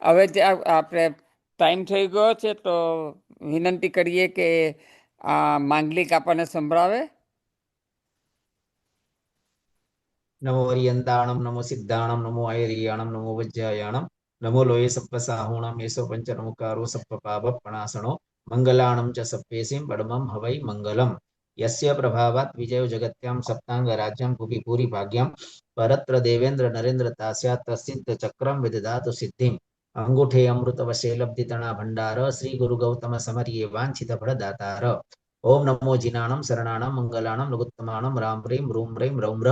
હવે જે આપણે ટાઈમ થઈ ગયો છે તો વિનંતી કરીએ કે આ માંગલિક આપણને સંભળાવે. નમો હરિયંતાણમ, નમો સિદ્ધાણમ, નમો આયરિયાણમ, નમો વજ્જાયાણમ, નમો લોય સપ્પ સાહુણમ, એસો પંચનમુકારો સપ્પ પાપ પ્રણાસણો, મંગલાણમ ચ સપ્પેસીમ પડમમ હવૈ મંગલમ. યસ્ય પ્રભાવાત વિજયો જગત્યામ સપ્તાંગ રાજ્યમ ભુવિ ભૂરિ ભાગ્યમ પરત્ર દેવેન્દ્ર નરેન્દ્ર તાસ્યાત તસિદ્ધ ચક્રમ વિદધાતુ સિદ્ધિમ અંગુઠે અમૃત વશે લબ્ધિતણા ભંડાર શ્રી ગુરુ ગૌતમ સમર્યે વાંછિત ફળદાતાર. ઓમ નમો જીનાણમ શરણાણમ મંગલાણમ લઘુત્તમાણમ રામ પ્રેમ રૂમ પ્રેમ રૌમ્ર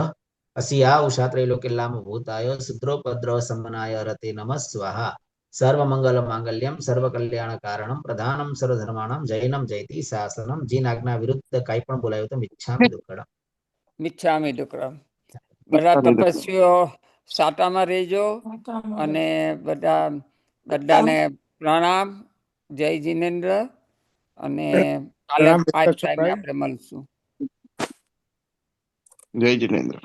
અસિયા ઉષાત્રૈલોક્યલામ ભૂતાય શુદ્રોપદ્રવ સમનાય રતે નમઃ સ્વાહા. સર્વમંગલ માંગલ્યમ સર્વકલ્યાણ કારણમ પ્રધાનમ સર્વધર્માણમ જૈનમ જયતિ શાસનમ. જીન આજ્ઞા વિરુદ્ધ કાંઈ પણ બોલાયું તો મિચ્છામિ દુક્કડમ. મિચ્છામિ દુક્કડમ. બધા તપસ્વીઓ સાટામાં રહેજો અને બધાને પ્રણામ. જય જીનેન્દ્ર. અને કાલે 5 ટાઈમે આપણે મળશું. જય જીનેન્દ્ર.